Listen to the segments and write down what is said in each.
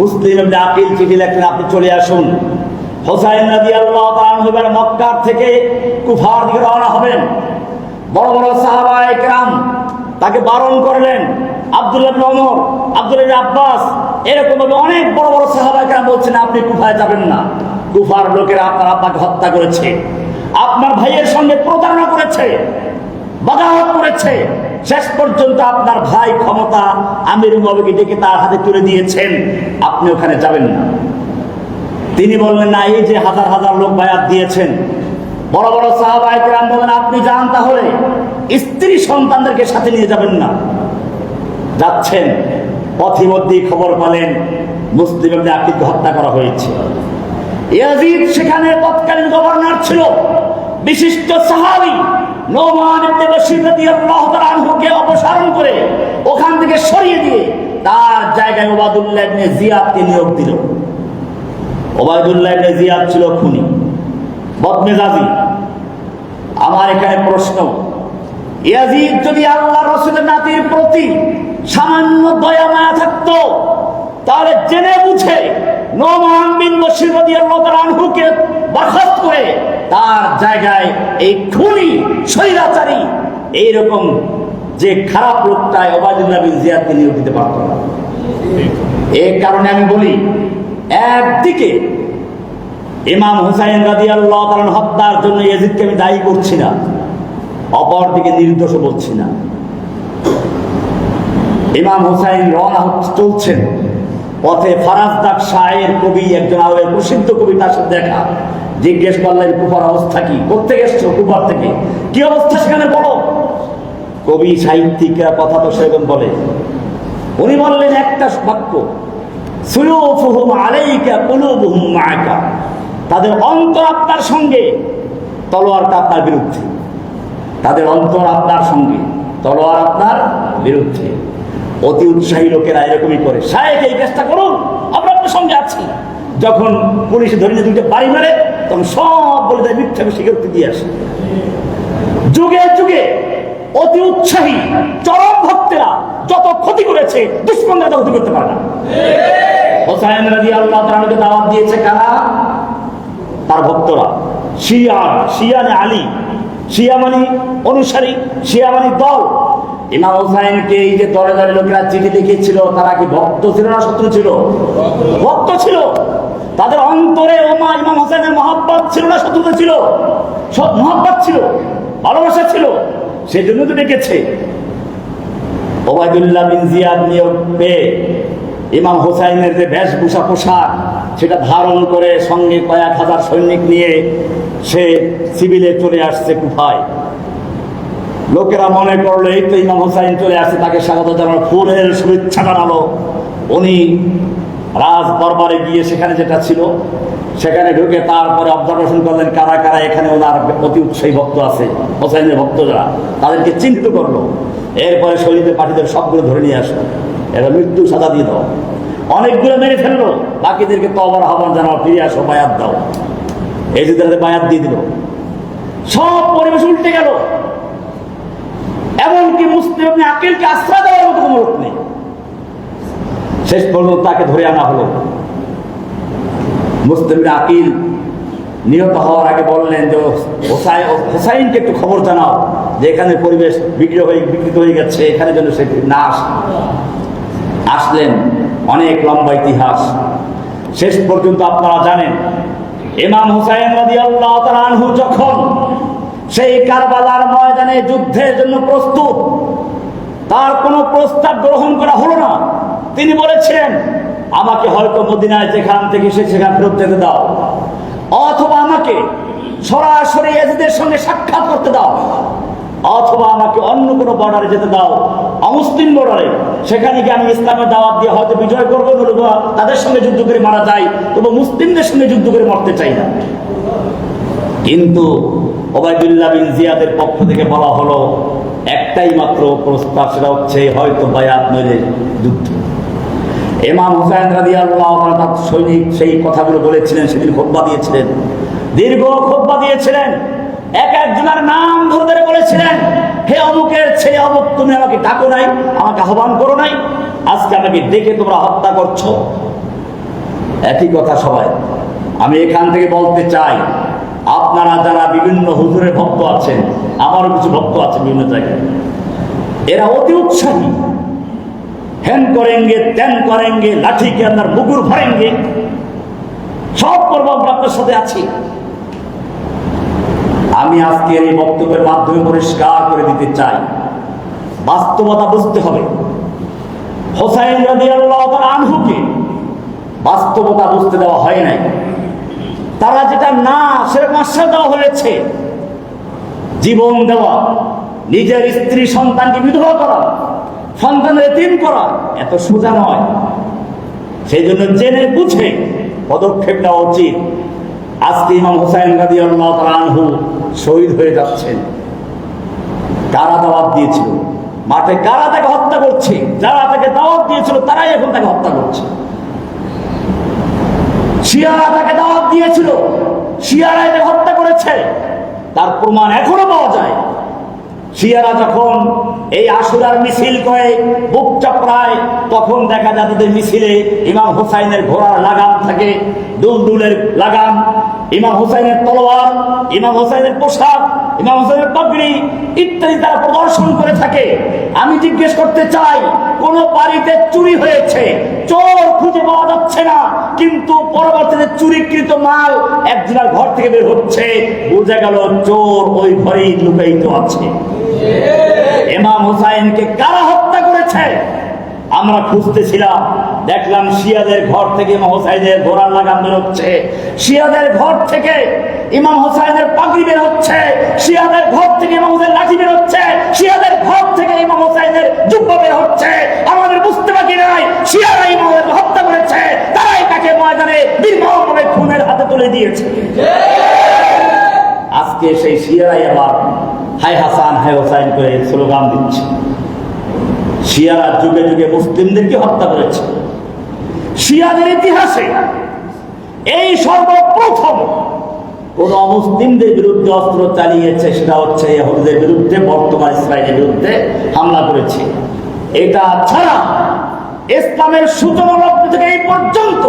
মুসলিম ইবনে আকিল চিঠি লেখলেন, আপনি চলে আসুন। হুসাইন রাদিয়াল্লাহু তাআলা আনহু এবার মক্কা থেকে কুফার দিকে রওনা হবেন। বড় বড় সাহাবায়ে কেরাম তাকে বারণ করলেন। আব্দুল্লাহ ইবনে ওমর, আব্দুল্লাহ ইবনে আব্বাস, এরকম ভাবে অনেক বড় বড় সাহাবায়ে কেরাম বলছেন আপনি কুফায় যাবেন না। কুফার লোকেরা আপনার আব্বাকে হত্যা করেছে, আপনার ভাইয়ের সঙ্গে প্রতারণা করেছে, বাগাওয়াত করেছে। শেষ পর্যন্ত আপনার ভাই ক্ষমতা আমির মুআবিয়াকে ডেকে তার হাতে তুলে দিয়েছেন, আপনি ওখানে যাবেন না। তিনি বললেন না, এই যে হাজার হাজার লোক বায়াত দিয়েছেন। বড় বড় সাহাবায়ে কেরাম বলেন আপনি যান, তাহলে স্ত্রী সন্তানদেরকে সাথে নিয়ে যাবেন না। যাচ্ছেন, পথিমধ্যেই খবর পেলেন মুসলিম ইবনে আকিলকে হত্যা করা হয়েছে। ইয়াজিদ সেখানে তৎকালীন গভর্নর ছিল, বিশিষ্ট সাহাবী নোমান ইবনে বশীর রাদিয়াল্লাহু তাআলা আনহুকে অপসারণ করে ওখান থেকে সরিয়ে দিয়ে তার জায়গায় ওবায়দুল্লাহ ইবনে জিয়াদকে নিয়োগ দিল। ওবায়দুল্লাহ ইবনে জিয়াদ ছিল খুনি, বদমেজাজি। আমার এখানে প্রশ্ন, ইয়াজিদ যদি আল্লাহর রাসূলের নাতির প্রতি সামান্য দয়া মায়া থাকতো, তাহলে জেনে বুঝে নোমান বিন বশীর রাদিয়াল্লাহু তাআলা আনহুকে বরখাস্ত করে তার জায়গায় এই খুনি স্বৈরাচারী এইরকম যে খারাপ লোকটায় ওবায়দুল্লাহ বিন জিয়াদকে নিয়োগ দিতে পারত না। এই কারণে আমি বলি, একদিকে ইমাম হুসাইন রাদিয়াল্লাহু তাআলা হত্যার জন্য ইয়াজিদকে আমি দায়ী করছি না, অপরদিকে নির্দোষ বলছি না। ইমাম হুসাইন রওনা চলছেন, পথে ফারাজদাক শায়ের কবি, একজন আরবের প্রসিদ্ধ কবি, তার সাথে দেখা। জিজ্ঞেস করলেন কুফার অবস্থা কি, কোত্থেকে এসছো? কুফার থেকে। কি অবস্থা সেখানে বলো। কবি সাহিত্যিকরা কথা তো সেরকম বলে। উনি বললেন একটা বাক্য, সুয়ুফুহুম আলাইকা কুলুবুহুম মাআকা, তাদের অন্তর আপনার সঙ্গে, তলোয়ারটা আপনার বিরুদ্ধে। তাদের অন্তর আপনার সঙ্গে, তলোয়ার আপনার বিরুদ্ধে। অতি উৎসাহী লোকেরা এরকমই করে, শায়েখ এই কাজটা করুন, আমরা আপনার সঙ্গে আছি। যখন পুলিশে ধরে নিয়ে দুইটা বাড়ি মারে, তখন সব বলে দেয় মিথ্যা স্বীকারোক্তি দিয়ে আসে। যুগে যুগে অতি উৎসাহী চরম ভক্তেরা যত ক্ষতি করেছে, দুশমনরা তত ক্ষতি করতে পারে না। হুসাইন রাদিয়াল্লাহু তাআলা আনহুকে দাওয়াত দিয়েছে কারা? তার ভক্তরা। শিয়া, শিয়া মানে আলী, শিয়া মানে অনুসারী, শিয়া মানে দল। ইমাম হুসাইনকে এই যে দলে দলে লোকেরা চিঠি লিখেছিল, তারা কি ভক্ত ছিল না শত্রু ছিল? ভক্ত ছিল। তাদের অন্তরে ইমাম হুসাইনের মহব্বত ছিল না শত্রুতা ছিল? সব মহব্বত ছিল, ভালোবাসা ছিল, সেই জন্য তো ডেকেছে। ওবায়দুল্লাহ বিন জিয়াদ নিয়োগ পেয়ে ইমাম হুসাইনের যে বেশভূষা পোশাক, সেটা ধারণ করে সঙ্গে কয়েক হাজার সৈনিক নিয়ে সে সিভিলে চলে আসছে কুফায়। লোকেরা মনে করলো এই তো ইমাম হুসাইন চলে আসছে, তাকে স্বাগত জানানো, ফুলের শুভেচ্ছা জানালো। উনি রাজ দরবারে গিয়ে সেখানে যেটা ছিল সেখানে ঢুকে তারপরে অবজারভেশন করলেন কারা কারা এখানে ওনার অতি উৎসাহী ভক্ত আছে, হুসাইনের ভক্ত যারা, তাদেরকে চিহ্নিত করলো। এরপরে শহীদের পার্টিদের সবগুলো ধরে নিয়ে আসলো, এরা মৃত্যু সাজা দিয়ে দাও। অনেকগুলো মেরে ফেললো, বাকিদেরকে তওবার আহ্বান জানাও, ফিরে আসো, বায়াত দাও। এই যে তাদের বায়াত দিয়ে দিল, সব পরিবেশ উল্টে গেল। এমনকি মুসলিম ইবনে আকিলকে আশ্রয় দেওয়ার মতো কোনো লোক নেই। শেষ পর্যন্ত তাকে ধরে আনা হলো। মুসলিম ইবনে আকিল নিহত হওয়ার আগে বললেন যে হুসাইনকে একটু খবর জানাও যে এখানে পরিবেশ বিকৃত হয়ে গেছে, এখানে যেন সে না আসে। আসলেন, অনেক লম্বা ইতিহাস। শেষ পর্যন্ত আপনারা জানেন ইমাম হুসাইন রাদিয়াল্লাহু তাআলা আনহু যখন সেই কারবালার ময়দানে যুদ্ধের জন্য প্রস্তুত, তার কোনো প্রস্তাব গ্রহণ করা হলো না। তিনি বলেছিলেন আমাকে হয়তো মদিনায় যেখান থেকে সেখানে ফেরত যেতে দাও, অথবা আমাকে সরাসরি ইয়াজিদের সঙ্গে সাক্ষাৎ করতে দাও, অথবা আমাকে অন্য কোনো বর্ডারে যেতে দাও, অমুসলিম বর্ডারে। সেখানে গিয়ে আমি ইসলামের দাওয়াত দিয়ে হয়তো বিজয় করবো, নতুবা তাদের সঙ্গে যুদ্ধ করে মারা যায়, তবু মুসলিমদের সঙ্গে যুদ্ধ করে মরতে চাই না। কিন্তু ওবায়দুল্লাহ বিন জিয়াদের পক্ষ থেকে বলা হলো একটাই মাত্র প্রস্তাব, সেটা হচ্ছে হয়তো বায়াত নইলে যুদ্ধ। ইমাম হুসাইন রাদিয়াল্লাহু তাআলা তার সৈনিক সেই কথাগুলো বলেছিলেন, সেদিন খুতবা দিয়েছিলেন, দীর্ঘ খুতবা দিয়েছিলেন। এক একজনের নাম ধরে ধরে বলেছিলেন, হে অমুকের ছেলে অমুক, তুমি আমাকে ডাকো নাই, আমাকে আহ্বান করো নাই, আজকে আমাকে ডেকে তোমরা হত্যা করছো। একই কথা সবাই। আমি এখান থেকে বলতে চাই, আপনারা যারা বিভিন্ন হুজুরের ভক্ত আছেন, আমারও কিছু ভক্ত আছে বিভিন্ন জায়গায়, এরা অতি উৎসাহী, হ্যান করেঙ্গে ত্যান করেঙ্গে, লাঠি কে আন্দার বুকুর ভরেঙ্গে, সব করব, আপনার সাথে আছি। আমি আজকের এই বক্তব্যের মাধ্যমে পরিষ্কার করে দিতে চাই, বাস্তবতা বুঝতে হবে। হোসাইন রাদিয়াল্লাহু তাআলা আনহুকে বাস্তবতা বুঝতে দেওয়া হয় নাই। তারা যেটা না সেরকম আশ্বাস দেওয়া হয়েছে, জীবন দেওয়া, নিজের স্ত্রী সন্তানকে বিধবা করা, সন্তানের এতিম করা এত সোজা নয়। সেই জন্য জেনে বুঝে পদক্ষেপ নেওয়া উচিত। আজকে ইমাম হোসাইন রাদিয়াল্লাহু তাআলা আনহু শহীদ হয়ে যাচ্ছেন। কারা দাওয়াত দিয়েছিল? মাঠে কারা তাকে হত্যা করছে? যারা তাকে দাওয়াত দিয়েছিল তারাই এখন তাকে হত্যা করছে। শিয়ারা তাকে দাওয়াত দিয়েছিল, শিয়ারাই তাকে হত্যা করেছে, তার প্রমাণ এখনো পাওয়া যায়। শিয়ারা যখন এই আশুরার মিছিল করে বুক চাপড়ায়, তখন দেখা যায় তাদের মিছিলে ইমাম হোসাইনের ঘোড়ার লাগাম থাকে, দুলদুলের লাগাম, ইমাম হোসাইনের তলোয়ার, ইমাম হোসাইনের পোশাক, ইমাম হোসাইনের পাগড়ি ইত্যাদি তারা প্রদর্শন করে থাকে। আমি জিজ্ঞেস করতে চাই, কোন বাড়িতে চুরি হয়েছে, চোর খুঁজে পাওয়া যাচ্ছে না, কিন্তু পরবর্তীতে চুরিকৃত মাল একজনের ঘর থেকে বের হচ্ছে, বোঝা গেল চোর ওই ঘরেই লুকায়িত আছে। ইমাম হোসাইনকে কারা হত্যা করেছে আমরা খুঁজতেছিলাম, দেখলাম শিয়াদের ঘর থেকে ইমাম হোসাইনের ঘোড়ার লাগাম বের হচ্ছে, শিয়াদের ঘর থেকে ইমাম হোসাইনের পাগড়ি বের হচ্ছে, শিয়াদের ঘর থেকে ইমাম হোসাইনের লাঠি বের হচ্ছে, শিয়াদের ঘর থেকে ইমাম হোসাইনের জুব্বা বের হচ্ছে। আমাদের বুঝতে বাকি নাই, শিয়ারা ইমামের হত্যা করেছে, তারাই তাকে ময়দানে নির্মমভাবে খুনের হাতে তুলে দিয়েছে। আজকে সেই শিয়ারাই আবার হাই হাসান হাই হোসাইন করে স্লোগান দিচ্ছে। শিয়ারা যুগে যুগে মুসলিমদেরকে হত্যা করেছে। শিয়াদের ইতিহাসে এই সর্বপ্রথম কোন অমুসলিমদের বিরুদ্ধে অস্ত্র চালিয়েছে, সেটা হচ্ছে ইহুদিদের বিরুদ্ধে, বর্তমান ইসরায়েলের বিরুদ্ধে হামলা করেছে। এটা ছাড়া ইসলামের সূচনা লগ্ন থেকে এই পর্যন্ত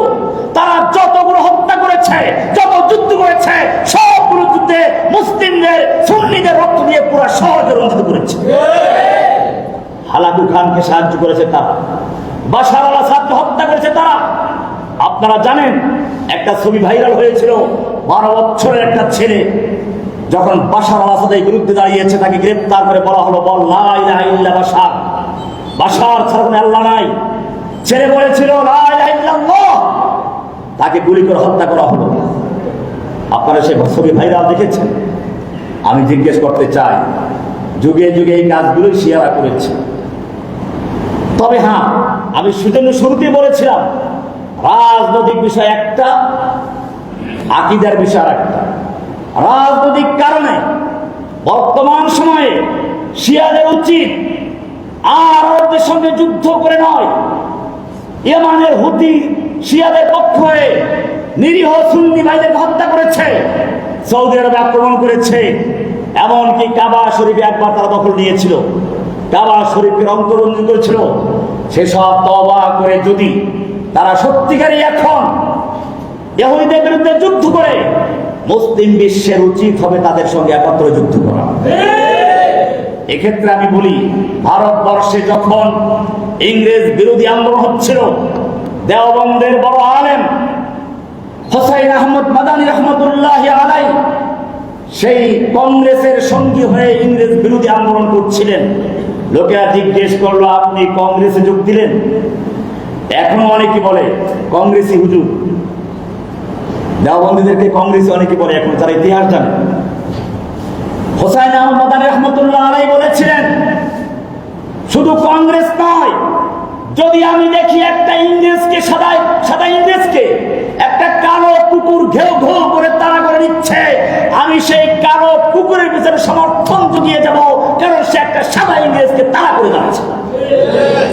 তারা যতগুলো হত্যা করেছে, যত যুদ্ধ করেছে, সবগুলো যুদ্ধে মুসলিমদের, সুন্নিদের রক্ত দিয়ে পুরো শহরকে রঞ্জিত করেছে। হালাকু খানকে সাহায্য করেছে তারা, বাশার আল আসাদকে হত্যা করেছে তারা। আপনারা জানেন একটা ছবি ভাইরাল হয়েছিল, 12 বছরের একটা ছেলে যখন বাশার আল আসাদের বিরুদ্ধে দাঁড়িয়েছে, তাকে গ্রেফতার করে বলা হলো, বল লা ইলাহা ইল্লা বাশার, বাশার ছাড়া কোনো আল্লাহ নাই। ছেলে বলেছিল লা ইলাহা ইল্লাল্লাহ, তাকে গুলি করে হত্যা করা হলো। আপনারা সেই ছবি ভাইরাল দেখেছেন? আমি জিজ্ঞেস করতে চাই, যুগে যুগে এই কাজগুলোই শিয়ারা করেছে। তবে হ্যাঁ, আমি সেজন্য শুরুতেই বলেছিলাম, রাজনৈতিক বিষয় একটা, আকীদার বিষয় একটা। রাজনৈতিক কারণে বর্তমান সময়ে শিয়াদের উচিত আর আরবদের সঙ্গে যুদ্ধ করে নয়, ইয়েমেনের হুতি শিয়াদের পক্ষ হয়ে নিরীহ সুন্নি ভাইদের হত্যা করেছে, সৌদি আরবে আক্রমণ করেছে, এমনকি কাবা শরীফে একবার তারা দখল নিয়েছিল, কাবা শরীফকে রংকরঞ্জন করেছিল। সেসব তওবা করে যদি তারা সত্যিকারই এখন ইহুদিদের বিরুদ্ধে যুদ্ধ করে, মুসলিম বিশ্বের উচিত হবে তাদের সঙ্গে একত্র যুদ্ধ করা। এক্ষেত্রে আমি বলি, ভারতবর্ষে যখন ইংরেজ বিরোধী আন্দোলন হচ্ছিল, দেওবন্দের বড় আলেম হোসাইন আহমদ মাদানী রহমতুল্লাহ আলাই সেই কংগ্রেসের সঙ্গী হয়ে ইংরেজ বিরোধী আন্দোলন করছিলেন। লোকেরা জিজ্ঞেস করলো, আপনি কংগ্রেসে যোগ দিলেন? এখনো অনেকে বলে কংগ্রেসি হুজুর, দেওবন্দীদেরকে কংগ্রেসি অনেকে বলে, এখন তারা ইতিহাস জানে। হোসাইন আহমদ মাদানী রহমতুল্লাহ আলাই বলেছিলেন, শুধু কংগ্রেস নয়, যদি আমি দেখি একটা ইংরেজকে সাদা ইংরেজকে একটা কালো কুকুর ঘেউ ঘেউ করে তাড়া করে নিচ্ছে, আমি সেই কালো কুকুরের পিছনে সমর্থন জুগিয়ে যাব, কারণ সে একটা সাদা ইংরেজকে তাড়া করে যাচ্ছে।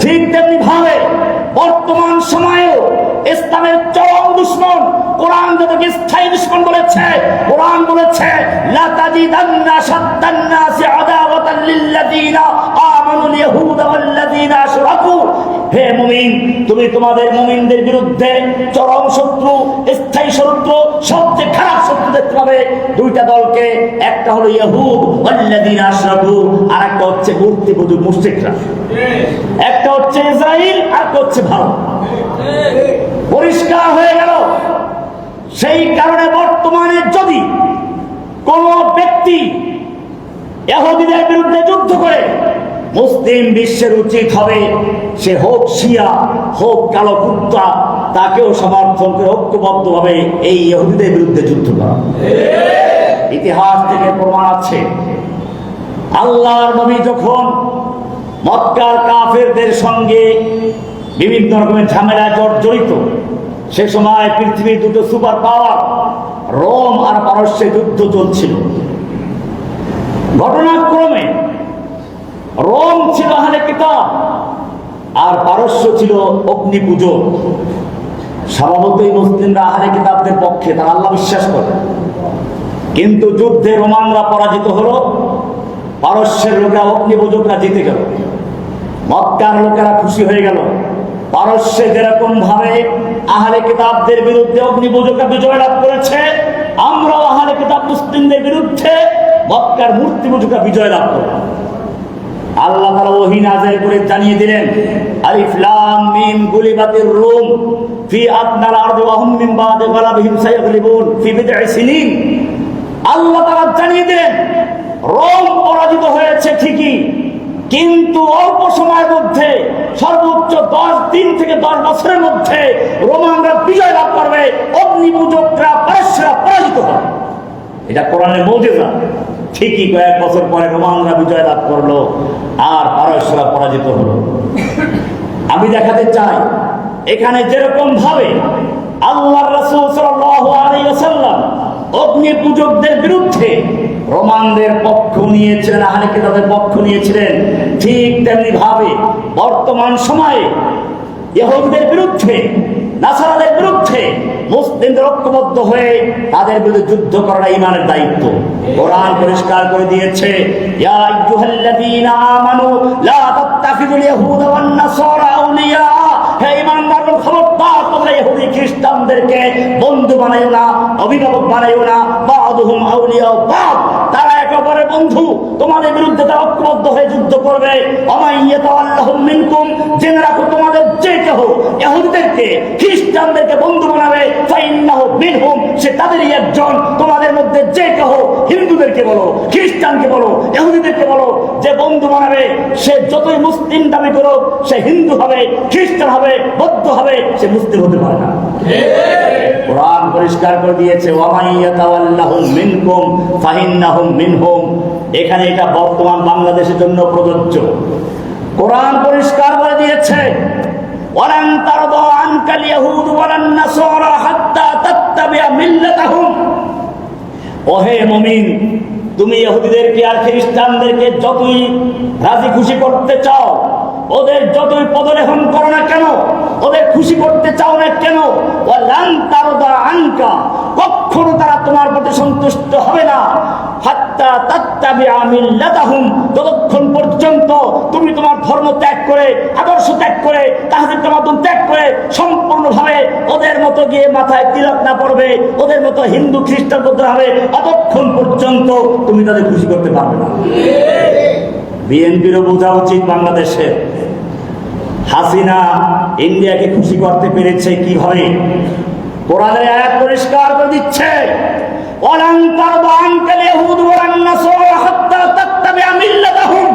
ঠিক তেমনি ভাবে বর্তমান সময়েও ইসলামের চরম দুশমন কোরআন যাদেরকে স্থায়ী দুশমন বলেছে, কোরআন বলেছে লা তাজিদান্না শাদ্দান নাসি আদাওয়াতান লিল্লাযিনা আমানুল ইয়াহুদা ওয়াল্লাযিনা আশরাকু, হে মুমিন, তুমি তোমাদের মুমিনদের বিরুদ্ধে চরম শত্রু, স্থায়ী শত্রু, সবচেয়ে খারাপ শত্রু দেখতে পাবে দুইটা দলকে। একটা হলো ইহুদ ওয়াল্লাযীনা আশরাকু, আর একটা হচ্ছে মূর্তি পূজক মুশরিকরা। একটা হচ্ছে ইসরাইল, আর একটা হচ্ছে ভারত। পরিষ্কার হয়ে গেল। সেই কারণে বর্তমানে যদি কোন ব্যক্তি ইহুদিদের বিরুদ্ধে যুদ্ধ করে, মুসলিম বিশ্বের উচিত হবে সে হোক শিয়া হোক কালো কুত্তা, তাকেও সমর্থন করে ঐক্যবদ্ধভাবে এই ইহুদিদের বিরুদ্ধে যুদ্ধ করা। ইতিহাস থেকে প্রমাণ আছে, আল্লাহর নবী যখন মক্কার কাফেরদের সঙ্গে বিভিন্ন রকমের ঝামেলায় জড়িত, সে সময় পৃথিবীর দুটো সুপার পাওয়ার রোম আর পারস্যে যুদ্ধ চলছিল। ঘটনাক্রমে রোম ছিল আহলে কিতাব আর পারস্য ছিল অগ্নি পূজক। স্বভাবতই মুসলিমরা আহলে কিতাবদের পক্ষে, তারা আল্লাহ বিশ্বাস করে। কিন্তু যুদ্ধে রোমানরা পরাজিত হলো, পারস্যের লোকেরা অগ্নি পূজকরা জিতে গেল। মক্কার লোকেরা খুশি হয়ে গেল। পারস্যে যেরকম ভাবে আহলে কিতাবদের বিরুদ্ধে অগ্নি পূজকরা বিজয় লাভ করেছে, আমরাও আহলে কিতাব মুসলিমদের বিরুদ্ধে মক্কার মূর্তি পূজকরা বিজয় লাভ করব। আল্লাহ তাআলা ওহী নাযিল করে জানিয়ে দিলেন, আলিফ লাম মিম গুলিবাতির রূম ফি আদনাল আরদি ওয়া হুম মিন বাদি গালাবিহিম সায়াগলিবুন ফি বিদ'i সিনিন। আল্লাহ তাআলা জানিয়ে দিলেন রোম পরাজিত হয়েছে ঠিকই, কিন্তু অল্প সময়ের মধ্যে, সর্বোচ্চ 10 দিন থেকে 10 বছরের মধ্যে রোমানরা বিজয় লাভ করবে, অগ্নি পূজকরা পারস্যরা পরাজিত হবে। এটা কোরআনের মুজিজা। ঠিকই কয়েক বছর পরে রোমানরা বিজয় লাভ করলো আর পারস্যরা পরাজিত হলো। আমি দেখাতে চাই, এখানে যেরকম ভাবে আল্লাহর রাসূল সাল্লাল্লাহু আলাইহি ওয়াসাল্লাম অগ্নি পূজকদের বিরুদ্ধে রোমানদের পক্ষ নিয়েছিলেন, আহলে কিতাবদের পক্ষ নিয়েছিলেন, ঠিক তেমনি ভাবে বর্তমান সময়ে ইহুদিদের বিরুদ্ধে, নাসারাদের বিরুদ্ধে মুসলিমদের ঐক্যবদ্ধ হয়ে তাদের বিরুদ্ধে যুদ্ধ করা ঈমানের দায়িত্ব। কোরআন পরিষ্কার করে দিয়েছে, ইয়া আইয়ুহাল্লাযীনা আমানু লা তাত্তাখিযুল ইয়াহুদা ওয়ান নাসারা আউলিয়া। হে ঈমানদারগণ, খবরদার তোমরা ইহুদি খ্রিস্টানদেরকে বন্ধু বানাইও না, অভিভাবক বানাইও না। বা'দুহুম আউলিয়া বা'দ, তারা একে অপরের বন্ধু, তোমাদের বিরুদ্ধে তারা ঐক্যবদ্ধ হয়ে যুদ্ধ করবে। ওয়া ইয়াতাওয়াল্লাহুম মিনকুম, জেনে রাখো তোমাদের যে কেউ ইহুদিদেরকে খ্রিস্টানদেরকে বন্ধু বানাবে, ফাইন্নাহু মিনহুম, সে তাদেরই একজন। তোমাদের মধ্যে যে কেউ হিন্দুদেরকে বলো, খ্রিস্টানকে বলো, ইহুদিদেরকে বলো, যে বন্ধু বানাবে, সে যতই মুসলিম দাবি করুক, সে হিন্দু হবে, খ্রিস্টান হবে, বৌদ্ধ হবে, সে মুসলিম হতে পারে না। কোরআন পরিষ্কার করে দিয়েছে, ওয়া ইয়াতাওয়াল্লাহুম মিনকুম ফাইন্নাহুম মিনহুম। এখানে এটা বর্তমান বাংলাদেশের জন্য প্রযোজ্য। কোরআন পরিষ্কার করে দিয়েছে, ওয়ালান তারদা আনকাল ইয়াহুদ ওয়ালান নাসারা হাত্তা তাত্তাবিআ মিল্লাতাহুম। ওহে মুমিন, তুমি ইহুদিদেরকে আর খ্রিস্টানদেরকে যতই রাজি খুশি করতে চাও, ওদের যতই পদলেখন করো না কেন, ওদের খুশি করতে চাও না কেন, ওয়ালান তারদা আনকা, কখনো তারা তোমার প্রতি সন্তুষ্ট হবে না, হাত্তা তাত্তাবিআ মিল্লাতাহুম, যতক্ষণ পর্যন্ত তুমি তোমার ধর্ম ত্যাগ করে, আদর্শ ত্যাগ করে, তাহজিব তামাদ্দুন ত্যাগ করে সম্পূর্ণভাবে ওদের মতো গিয়ে মাথায় তিলক না পড়বে, ওদের মতো হিন্দু খ্রিস্টান বৌদ্ধ হবে, ততক্ষণ পর্যন্ত তুমি তাদের খুশি করতে পারবে না। বিএনপিরও বোঝা উচিত, বাংলাদেশের হাসিনা ইন্ডিয়াকে খুশি করতে পেরেছে কিভাবে। কোরআনের আয়াত পরিষ্কার করে দিচ্ছে, ওয়ালান তারদা আনকাল ইয়াহুদ ওয়ালান নাসারা হাত্তা তাত্তাবিআ মিল্লাতাহুম,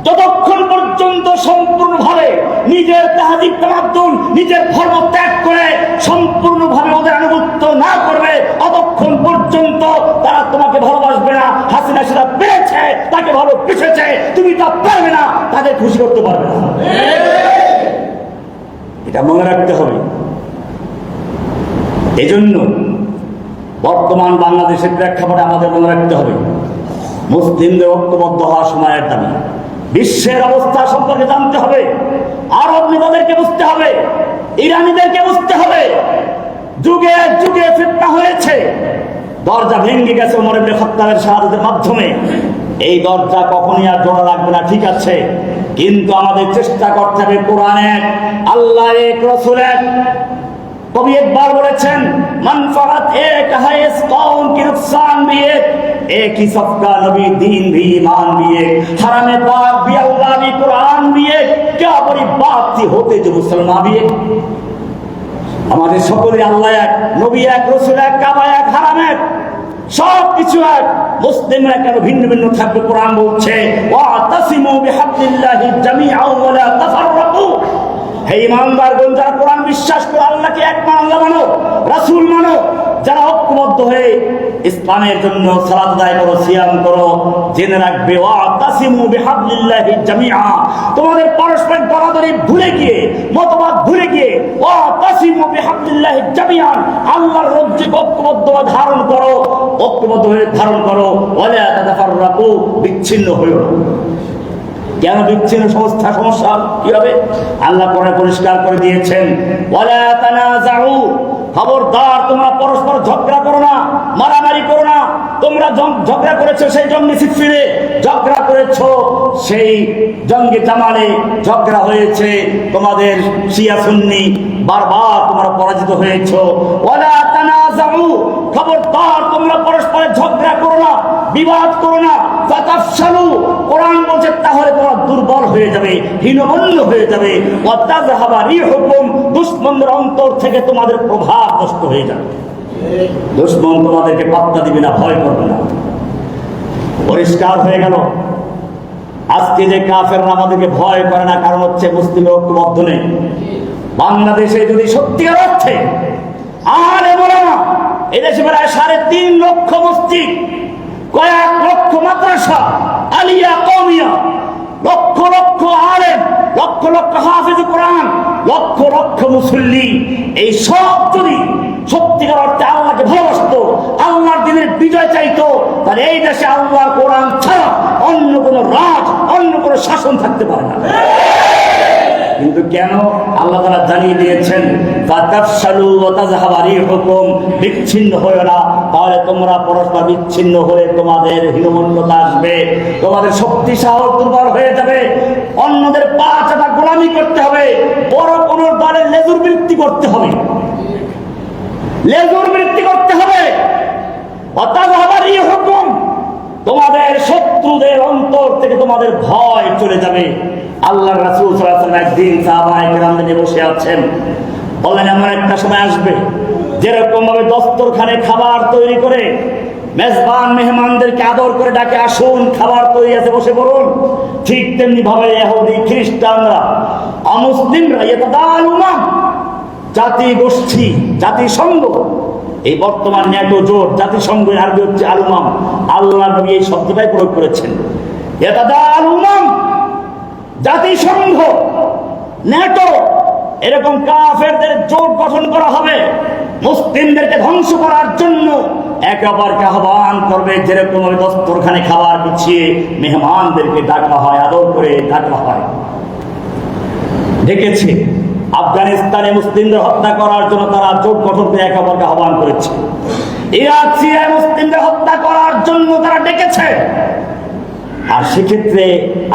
যতক্ষণ পর্যন্ত সম্পূর্ণভাবে নিজের তাহজিব তামাদ্দুন, নিজের ধর্ম ত্যাগ করে সম্পূর্ণভাবে ওদের আনুগত্য না করবে, ততক্ষণ পর্যন্ত তারা তোমাকে ভালোবাসবে না। হাসিনা সেটা পেরেছে, তাকে ভালো পেছেছে, তুমি তা পারবে না, তাদের খুশি করতে পারবে না। এটা মনে রাখতে হবে। এজন্য বর্তমান বাংলাদেশের প্রেক্ষাপটে আমাদের মনে রাখতে হবে, মুসলিমদের ঐক্যবদ্ধ হওয়ার সময়ের দাবি। বিশ্বের অবস্থা সম্পর্কে জানতে হবে, আরব নেতাদেরকে বুঝতে হবে, ইরানিদেরকে বুঝতে হবে। যুগে যুগে ফিতনা হয়েছে, দরজা ভেঙে গেছে ওমর ইবনে খাত্তাবের শাহাদাতের মাধ্যমে। এই দরজা কখনই আর জোড়া লাগবে না। ঠিক আছে, কিন্তু আমাদের চেষ্টা করতে হবে কোরআন এক, আল্লাহ এক, রাসূল এক। কবি একবার বলেছেন, মান ফরাত এক है इस कौम की नुकसान भी एक ही सबका नबी दीन भी ईमान भी एक, हरम पाक भी अल्लाह भी कुरान भी एक, क्या बड़ी बात थी होते जो मुसलमान भी एक। আমাদের সকলের আল্লাহ এক, নবী এক, রাসূল এক, কাবা এক, হারাম এক, সব কিছু এক। মুসলিমরা কেন ভিন্ন ভিন্ন থাকবে? কোরআন বলছে ওয়াতাসিমু বিহাবলিল্লাহি জামিআন ওয়া লা তাফাররাকু। হে ঈমানদারগণ, যারা কোরআন বিশ্বাস করে আল্লাহকে এক আল্লাহ মানো, রাসূল মানো, যারা ঐক্যবদ্ধ হয়ে ইসলামের জন্য সালাত আদায় করো, সিয়াম করো, জেনে রাখবে ওয়াতাসিমু বিহাবলিল্লাহি জামিআ। তোমাদের পারস্পরিক দরাদরি ভুলে গিয়ে, মতবাদ ভুলে গিয়ে ওয়াতাসিমু বিহাবলিল্লাহি জামিআন, আল্লাহর রজ্জুকে ঐক্যবদ্ধ ধারণ করো, ঐক্যবদ্ধ হয়ে ধারণ করো, ওয়া লা তাতাফাররাকু, বিচ্ছিন্ন হইও না। কেন বিচ্ছিন্ন সমস্যা কি হবে? আল্লাহ কোরআনে পরিষ্কার করে দিয়েছেন, ওয়ালা তানাজাউ, খবরদার তোমরা পরস্পর ঝগড়া করো না, মারামারি করো না। তোমরা ঝগড়া করেছো সেই জঙ্গে সিফিনে, ঝগড়া করেছো সেই জঙ্গে জামালে, ঝগড়া হয়েছে তোমাদের শিয়া সুন্নি, বারবার তোমরা পরাজিত হয়েছো। ওয়ালা তানাজাউ, খবরদার তোমরা পরস্পর ঝগড়া করো না, বিবাদ করো না। ফাতাফশালু, কোরআন বলছে তাহলে তোমরা দুর্বল হয়ে যাবে, হীনমন্য হয়ে যাবে। ওয়া তাযহাবা রিহুকুম, দুশমনদের অন্তর থেকে তোমাদের প্রভাব নষ্ট হয়ে যাবে। দুশমন তোমাদেরকে পাত্তা দিবে না, ভয় করবে না। পরিষ্কার হয়ে গেল আজকে যে কাফেররা আমাদেরকে ভয় করে না, কারণ হচ্ছে মুসলিম ঐক্যবদ্ধ নেই। বাংলাদেশে যদি সত্যিকার অর্থে আর বলে না, এদেশে প্রায় 3.5 লক্ষ মসজিদ, কয়েক লক্ষ মাদ্রাসা, আলিয়া কওমিয়া, লক্ষ লক্ষ আলেম, লক্ষ লক্ষ হাফেজ কোরআন, লক্ষ লক্ষ মুসল্লি, এই সব যদি সত্যিকার অর্থে আল্লাহকে ভালোবাসতো, আল্লাহর দিনের বিজয় চাইতো, তাহলে এই দেশে আল্লাহর কোরআন ছাড়া অন্য কোনো রাজ, অন্য কোনো শাসন থাকতে পারে না। কিন্তু কেন? আল্লাহ তাআলা জানিয়ে দিয়েছেন, ফাতাফশালু ওয়া তাযহাবা রিহুকুম, বিচ্ছিন্ন হয়ো না, তাহলে তোমরা পরস্পর বিচ্ছিন্ন হয়ে তোমাদের হীনমন্যতা আসবে, তোমাদের শক্তি সাহস দুর্বল হয়ে যাবে, অন্যদের পা চাটা গোলামি করতে হবে, বড় কোন দলের লেজুর বৃত্তি করতে হবে, লেজুর বৃত্তি করতে হবে। ওয়া তাযহাবা রিহুকুম, তোমাদের শত্রুদের অন্তর থেকে তোমাদের ভয় চলে যাবে। আল্লাহ রাসূল সাল্লাল্লাহু আলাইহি ওয়াসাল্লাম একদিন সাহাবায়ে কেরামদের নিয়ে বসে আছেন, বললেন এমন একটা সময় আসবে যেরকম ভাবে দস্তরখানে খাবার তৈরি করে মেজবান মেহমানদেরকে আদর করে ডাকে, আসুন খাবার তৈরি আছে বসে পড়ুন, ঠিক তেমনি ভাবে ইহুদি খ্রিস্টানরা, অমুসলিমরা, ইয়াতাদালুনা, জাতি গোষ্ঠী, জাতিসংঘ, এই বর্তমান ন্যাটো জোট, জাতিসংঘ আরবি হচ্ছে আলুমাম, আল্লাহ নবী এই শব্দটাই প্রয়োগ করেছেন। ইয়াতাদালুনা, জাতিসংঘ, ন্যাটো, এরকম কাফেরদের জোট গঠন করা হবে মুসলিমদেরকে ধ্বংস করার জন্য, একে অপরকে আহ্বান করবে, যেরকম দস্তরখানে খাবার বিছিয়ে মেহমানদেরকে ডাকা হয়, আদর করে ডাকা হয়। দেখেছি আফগানিস্তানে মুসলিমদের হত্যা করার জন্য তারা জোট গঠন করে একে অপরকে আহ্বান করেছে। ইরাক সিরিয়ায় মুসলিমদের হত্যা করার জন্য তারা ডেকেছে, আর সেক্ষেত্রে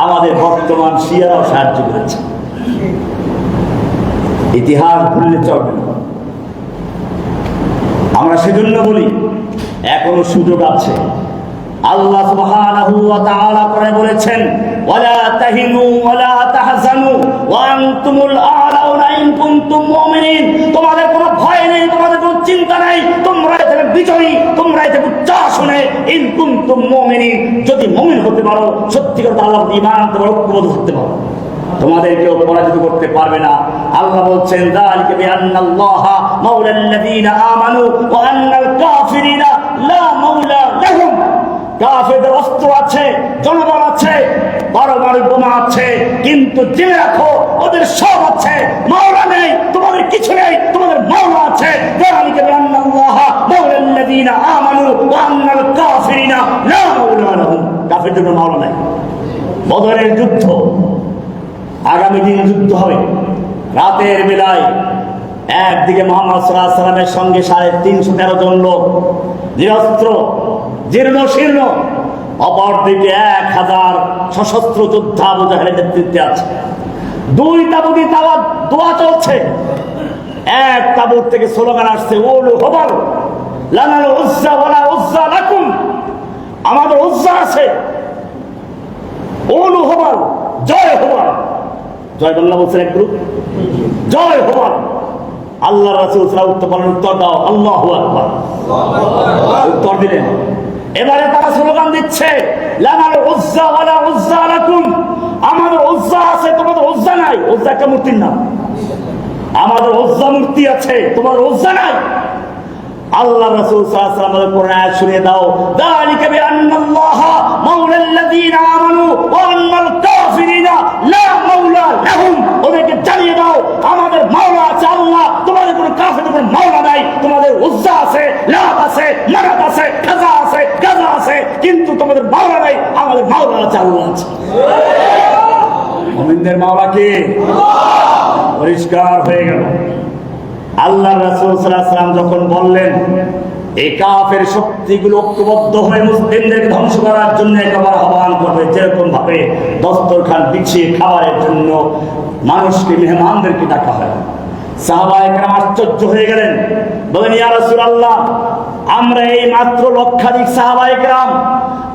আমাদের বর্তমান শিয়ারাও সাহায্য করেছে। ইতিহাস ভুললে চলবে না। আমরা সেজন্য বলি এখনো সুযোগ আছে। আল্লাহ সুবহানাহু ওয়া তাআলা করে বলেছেন, ওয়ালা তাহিনু ওয়ালা তাহজানু ওয়া আনতুমুল আ'লাউনা ইন কুনতুম মুমিনিন, তোমাদের কোনো ভয় নেই, তোমাদের কোনো চিন্তা নাই, তোমরা এতে বিজয়ী, তোমরা এতে উচ্চাসনে, ইন কুনতুম মুমিনিন, যদি মুমিন হতে পারো, সত্যিকার আল্লাহর ঈমান তোমরা ঐক্যবদ্ধ থাকতে পারো, তোমাদের কেউ পরাজিত করতে পারবে না। আল্লাহ বলছেন, যালিকা বিআন্নাল্লাহা মাওলাল্লাযীনা আমানু ওয়া আন্নাল কাফিরিনা লা মাওলা লাহুম। কাফেরদের অস্ত্র আছে, জনবল আছে, পারমাণবিক বোমা আছে, কিন্তু জেনে রাখো ওদের সব আছে, মাওলা নেই, তোমাদের কিছু নেই, তোমাদের মাওলা আছে। যালিকা বিআন্নাল্লাহা মাওলাল্লাযীনা আমানু ওয়া আন্নাল কাফিরিনা লা মাওলা লাহুম। কাফেরদের মাওলা নেই। বদরের যুদ্ধ, আগামী দিন যুদ্ধ হবে, রাতের বেলায় একদিকে মুহাম্মদ সাল্লাল্লাহু আলাইহি ওয়াসাল্লামের সঙ্গে 313 জন লোক, নিরস্ত্র, জীর্ণ শীর্ণ, অপরদিকে 1000 সশস্ত্র যোদ্ধা আবু জাহেলের নেতৃত্বে আছে। 2 তাবুতে দোয়া চলছে। এক তাবুত থেকে স্লোগান আসছে, ওলু হুবাল লানাল উজ্জা ওয়ালা উজ্জা লাকুম, আমাদের উজ্জা আছে, ওলু হুবাল, জয় হুবাল। জয় বাংলা বলছেন এক গ্রুপ, জয় হুবাল। আল্লাহ রাসূল উত্তর দাও, আল্লাহু আকবার। উত্তর দিলেন। এবারে তারা স্লোগান দিচ্ছে, লানাল উজ্জা ওয়ালা উজ্জা লাকুম, আমাদের উজ্জা আছে, তোমাদের উজ্জা নাই। উজ্জা একটা মূর্তির নাম। আমাদের উজ্জা মূর্তি আছে, তোমার উজ্জা নাই। আল্লাহ রাসূল সাল্লাল্লাহু আলাইহি ওয়াসাল্লামের কোরআন আয়াত শুনিয়ে দাও, যালিকা বিআন্নাল্লাহা মাওলাল্লাযীনা আমানু ওয়া আন্নাল কাফিরিনা লা মাওলা লাহুম। ওদেরকে জানিয়ে দাও আমাদের মাওলা আছে আল্লাহ, তোমাদের কোনো কাফিরের কোনো মাওলা নাই। তোমাদের উজ্জা আছে, লাত আছে, মানাত আছে, কাজা আছে, গাজা আছে, কিন্তু তোমাদের মাওলা নাই। আমাদের মাওলা আছে, আল্লাহ আছে। মুমিনদের মাওলা কে? পরিষ্কার হয়ে গেল। আল্লাহ রাসূল সাল্লাল্লাহু আলাইহি ওয়াসাল্লাম যখন বললেন এই কাফের শক্তিগুলো ঐক্যবদ্ধ হয়ে মুসলিমদেরকে ধ্বংস করার জন্য একেবারে আহ্বান করবে, যেরকম ভাবে দস্তরখান বিছিয়ে খাবারের জন্য মানুষকে, মেহমানদেরকে ডাকা হয়। সাহাবায়ে কেরাম আশ্চর্য হয়ে গেলেন, বলেন ইয়া রাসূলুল্লাহ, আমরা এই মাত্র লক্ষাধিক সাহাবায়ে কেরাম,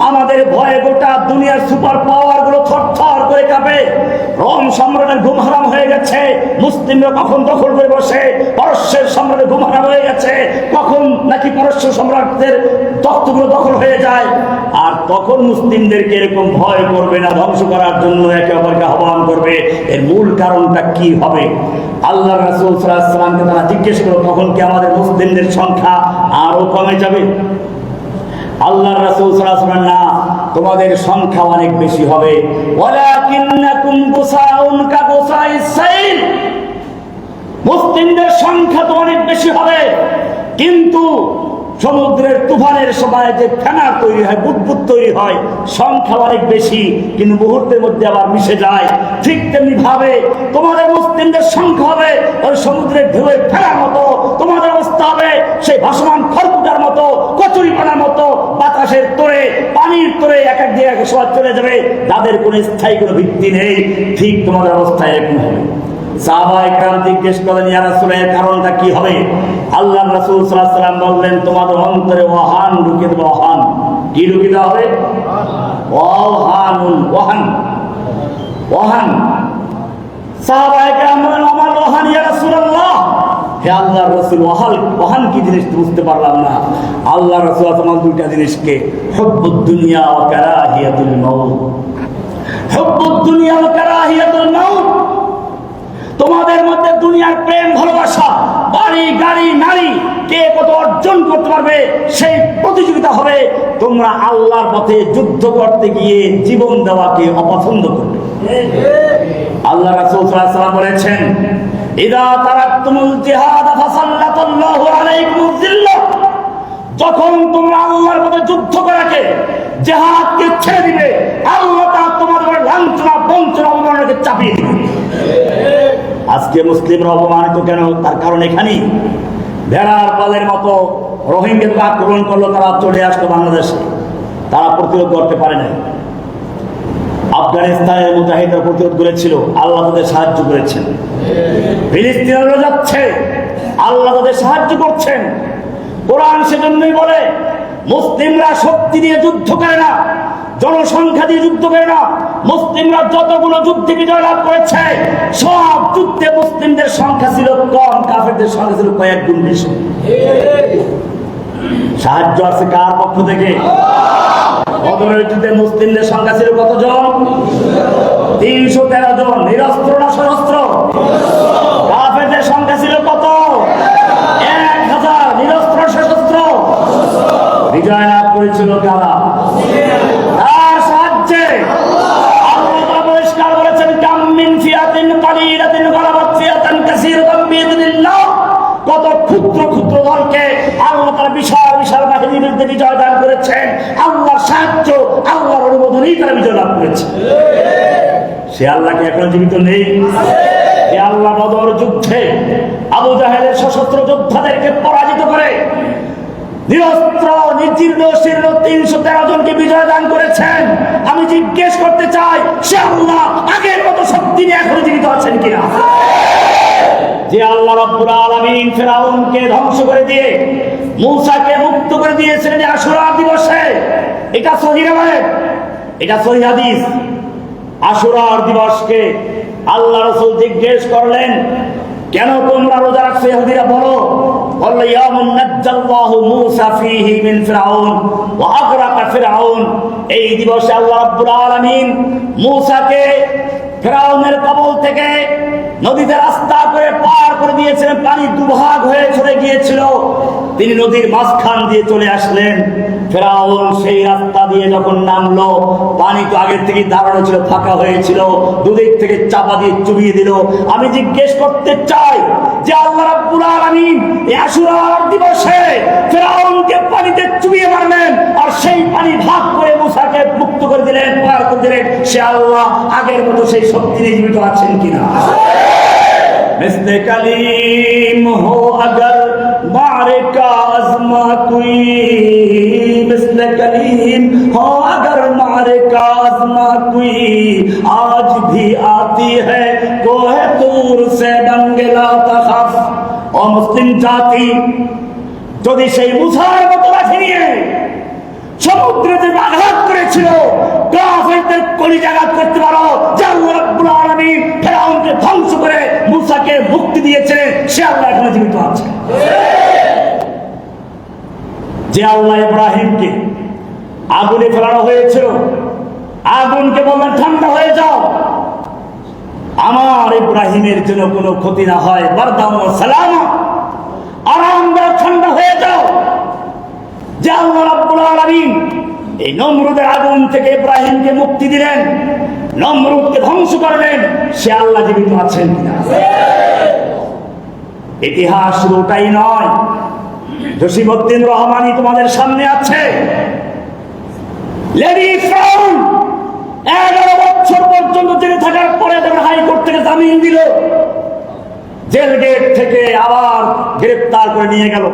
আমাদের ভয়ে গোটা দুনিয়ার সুপার পাওয়ার গুলো থরথর করে কাঁপে। রোম সম্রাটের ঘুম হারাম হয়ে গেছে, মুসলিমরা কখন দখল করে বসে। পারস্যের সম্রাটের ঘুম হারাম হয়ে গেছে, কখন নাকি পারস্য সম্রাটদের তখ্তগুলো দখল হয়ে যায়। আর তখন মুসলিমদেরকে এরকম ভয় করবে না, ধ্বংস করার জন্য একে অপরকে আহ্বান করবে। এর মূল কারণটা কি হবে? আল্লাহ রাসূল সাল্লাল্লাহু আলাইহি ওয়াসাল্লামকে তারা জিজ্ঞেস করলো, তখন কি আমাদের মুসলিমদের সংখ্যা আরো কমে যাবে? আল্লাহ রাসূল সাল্লাল্লাহু আলাইহি ওয়াসাল্লাম, না, তোমাদের সংখ্যা অনেক বেশি হবে। ওয়ালাকিন্নাকুম গুসাউন কাগুসাইস সাইল, মুসলিমদের সংখ্যা তো অনেক বেশি হবে, কিন্তু সমুদ্রের তুফানের সময় যে ফেনা তৈরি হয়, বুদবুদ তৈরি হয়, সংখ্যা অনেক বেশি, কিন্তু মুহূর্তের মধ্যে আবার মিশে যায়। ঠিক তেমনি ভাবে তোমাদের মুসলিমদের সংখ্যা হবে ওই সমুদ্রের ঢেউয়ের ফেনার মতো, তোমাদের অবস্থা হবে সেই ভাসমান খড়কুটার মতো, কচুরিপানার মতো, বাতাসের তোড়ে, পানির তোড়ে এক এক জায়গায় সবাই চলে যাবে, তাদের কোনো স্থায়ী কোনো ভিত্তি নেই। ঠিক তোমাদের অবস্থা এরকম হবে। সাহাবায়ে কেরাম জিজ্ঞেস করেন, ইয়া রাসূল, এর কারণটা কি হবে? আল্লাহ রাসূল সাল্লাল্লাহু আলাইহি ওয়াসাল্লাম বললেন, তোমাদের অন্তরে ওয়াহান ঢুকিয়ে দেবো। ওয়াহান কি ঢুকিয়ে দেওয়া হবে? ওয়াহানুন, ওয়াহান, ওয়াহান। সাহাবায়ে কেরাম বলেন, আমার ওয়াহান ইয়া রাসূলুল্লাহ। হে আল্লাহর রাসূল, ওয়াহান কি জিনিস বুঝতে পারলাম না। আল্লাহ রাসূল তোমার দুইটা জিনিসকে, হুব্বুদ দুনিয়া ওয়া কারাহিয়াতুল মাউত। হুব্বুদ দুনিয়া ওয়া কারাহিয়াতুল মাউত, তোমাদের মধ্যে দুনিয়ার প্রেম, ভালোবাসা, বাড়ি, গাড়ি, নারী, কে কত অর্জন করতে পারবে সেই প্রতিযোগিতা হবে। তোমরা আল্লাহর পথে যুদ্ধ করতে গিয়ে জীবন দেওয়াকে অপছন্দ করবে। আল্লাহ রাসূল সাল্লাল্লাহু আলাইহি ওয়াসাল্লাম বলেছেন, ইদা তারাকতুমুল জিহাদ ফাসাল্লাতুল্লাহু আলাইকুমুজ জিল্লাহ, যখন তোমরা আল্লাহর পথে যুদ্ধ করাকে, জিহাদকে ছেড়ে দিবে, আল্লাহ তাআলা তোমাদের লাঞ্ছনা, বঞ্চনা, অবমাননাকে চাপিয়ে দিবে। আজকে মুসলিমরা অপমানিত কেন? তার কারণ এখানেই। ভেড়ার পালের মতো রোহিঙ্গাকে আক্রমণ করলো, তারা চলে আসলো বাংলাদেশে, তারা প্রতিরোধ করতে পারে নাই। আফগানিস্তানের মুজাহিদরা প্রতিরোধ করেছিল, আল্লাহ তাদের সাহায্য করেছেন। ফিলিস্তিনেরও যাচ্ছে, আল্লাহ তাদের সাহায্য করছেন। কোরআন সেজন্যই বলে, মুসলিমরা শক্তি দিয়ে যুদ্ধ করে না, জনসংখ্যা দিয়ে যুদ্ধ করে না। মুসলিমরা যতগুলো যুদ্ধে বিজয় লাভ করেছে, সব যুদ্ধে মুসলিমদের সংখ্যা ছিল কম, কাফেরদের সংখ্যা ছিল কয়েক গুণ বেশি। সাহায্য আছে কার পক্ষ থেকে? বদরের যুদ্ধে মুসলিমদের সংখ্যা ছিল কতজন? 313 জন। নিরস্ত্র না সশস্ত্র? কাফেরদের সংখ্যা ছিল কত? 1000। নিরস্ত্র সশস্ত্র? বিজয় লাভ করেছিল কারা? তার সাহায্যে। আল্লাহ পরিষ্কার বলেছেন, কাম মিন ফিয়াতিন কালিলাতিন গালাবাত ফিয়াতান কাসীরাতান বিইذنিল্লাহ। কত ক্ষুদ্র ক্ষুদ্র দলকে আল্লাহ তাআলা বিশাল বিশাল বাহিনীর বিরুদ্ধে বিজয় দান করেছেন। আল্লাহর সাহায্য, আল্লাহর অনুমোদনেই তারা বিজয় লাভ করেছে। সে আল্লাহ কি এখনো জীবিত নেই? সে আল্লাহ বদর যুদ্ধে আবু জাহেলের সশস্ত্র যোদ্ধাদেরকে পরাজিত করে নিরস্ত্র নির্জীর্ণ শীর্ণ 313 জনকে বিজয় দান করেছেন। আমি জিজ্ঞেস করতে চাই, সে আল্লাহ আগের মতো শক্তি নিয়ে এখন জীবিত আছেন কিনা? যে আল্লাহ রাব্বুল আলামিন ফিরআউনকে ধ্বংস করে দিয়ে মূসাকে মুক্ত করে দিয়েছিলেন আশুরা দিবসে, এটা সহিহ riwayat, এটা সহিহ হাদিস। আশুরা দিবসকে আল্লাহ রাসূল জিজ্ঞেস করলেন, কেন তোমরা রোজা রাখছো? ইহুদিরা বলল ইয়াউমুন নাজ্জাল্লাহু মূসা ফীহি মিন ফিরআউন ওয়া আগরাকা ফিরআউন। এই দিবসে আল্লাহ রাব্বুল আলামিন মূসাকে ফিরআউনের কবল থেকে নদীতে রাস্তা করে পার করে দিয়েছিলেন। পানি দুভাগ হয়ে চলে গিয়েছিল, তিনি নদীর মাঝখান দিয়ে চলে আসলেন। ফিরআউন সেই রাস্তা দিয়ে যখন নামলো, পানি তো আগের থেকে দাঁড়ানো ছিল, ফাঁকা হয়েছিল, দুদিক থেকে চাপা দিয়ে চুবিয়ে দিল। আমি জিজ্ঞেস করতে চাই যে আল্লাহ রাব্বুল আলামিন এই আশুরার দিবসে ফিরআউনকে পানিতে চুবিয়ে মারলেন আর সেই পানি ভাগ করে মূসাকে মুক্ত করে দিলেন, পার করে দিলেন, সে আল্লাহ আগের মতো সেই শক্তি নিয়ে জীবিত আছেন কিনা? मिस्ले कलीम हो अगर मारे का आज़मा कोई, मिस्ले कलीम हो अगर मारे का आज़मा कोई, आज भी आती है कोहे दूर से बंगला तखफ। और मुस्लिम जाति যদি সেই মুসার মতো লাঠি নিয়ে সমুদ্রে যে আঘাত করেছিল, কাফেরদের কলিজাঘাত করতে পারো, যে আল্লাহ রাব্বুল আলামিন ফিরআউনকে ধ্বংস করে মূসাকে মুক্তি দিয়েছিলেন, সে আল্লাহ এখনো জীবিত আছে। যে আল্লাহ ইব্রাহিমকে আগুনে ফেলানো হয়েছিল, আগুনকে বললেন ঠান্ডা হয়ে যাও, আমার ইব্রাহিমের জন্য কোনো ক্ষতি না হয়, বারদাম ওয়া সালামা, আরামদায়ক ঠান্ডা হয়ে যাও। যে আল্লাহ রাব্বুল আলামিন এই নমরুদের আগুন থেকে ইব্রাহিমকে মুক্তি দিলেন, নমরুদকে ধ্বংস করলেন, সে আল্লাহ জীবিত আছেন কিনা? ইতিহাস শুধু ওটাই নয়, জসিমউদ্দিন রহমানী তোমাদের সামনে আছে। লেডি ফিরআউন 11 বছর পর্যন্ত জেলে থাকার পরে যখন হাইকোর্ট থেকে জামিন দিল, জেল গেট থেকে আবার গ্রেফতার করে নিয়ে গেল।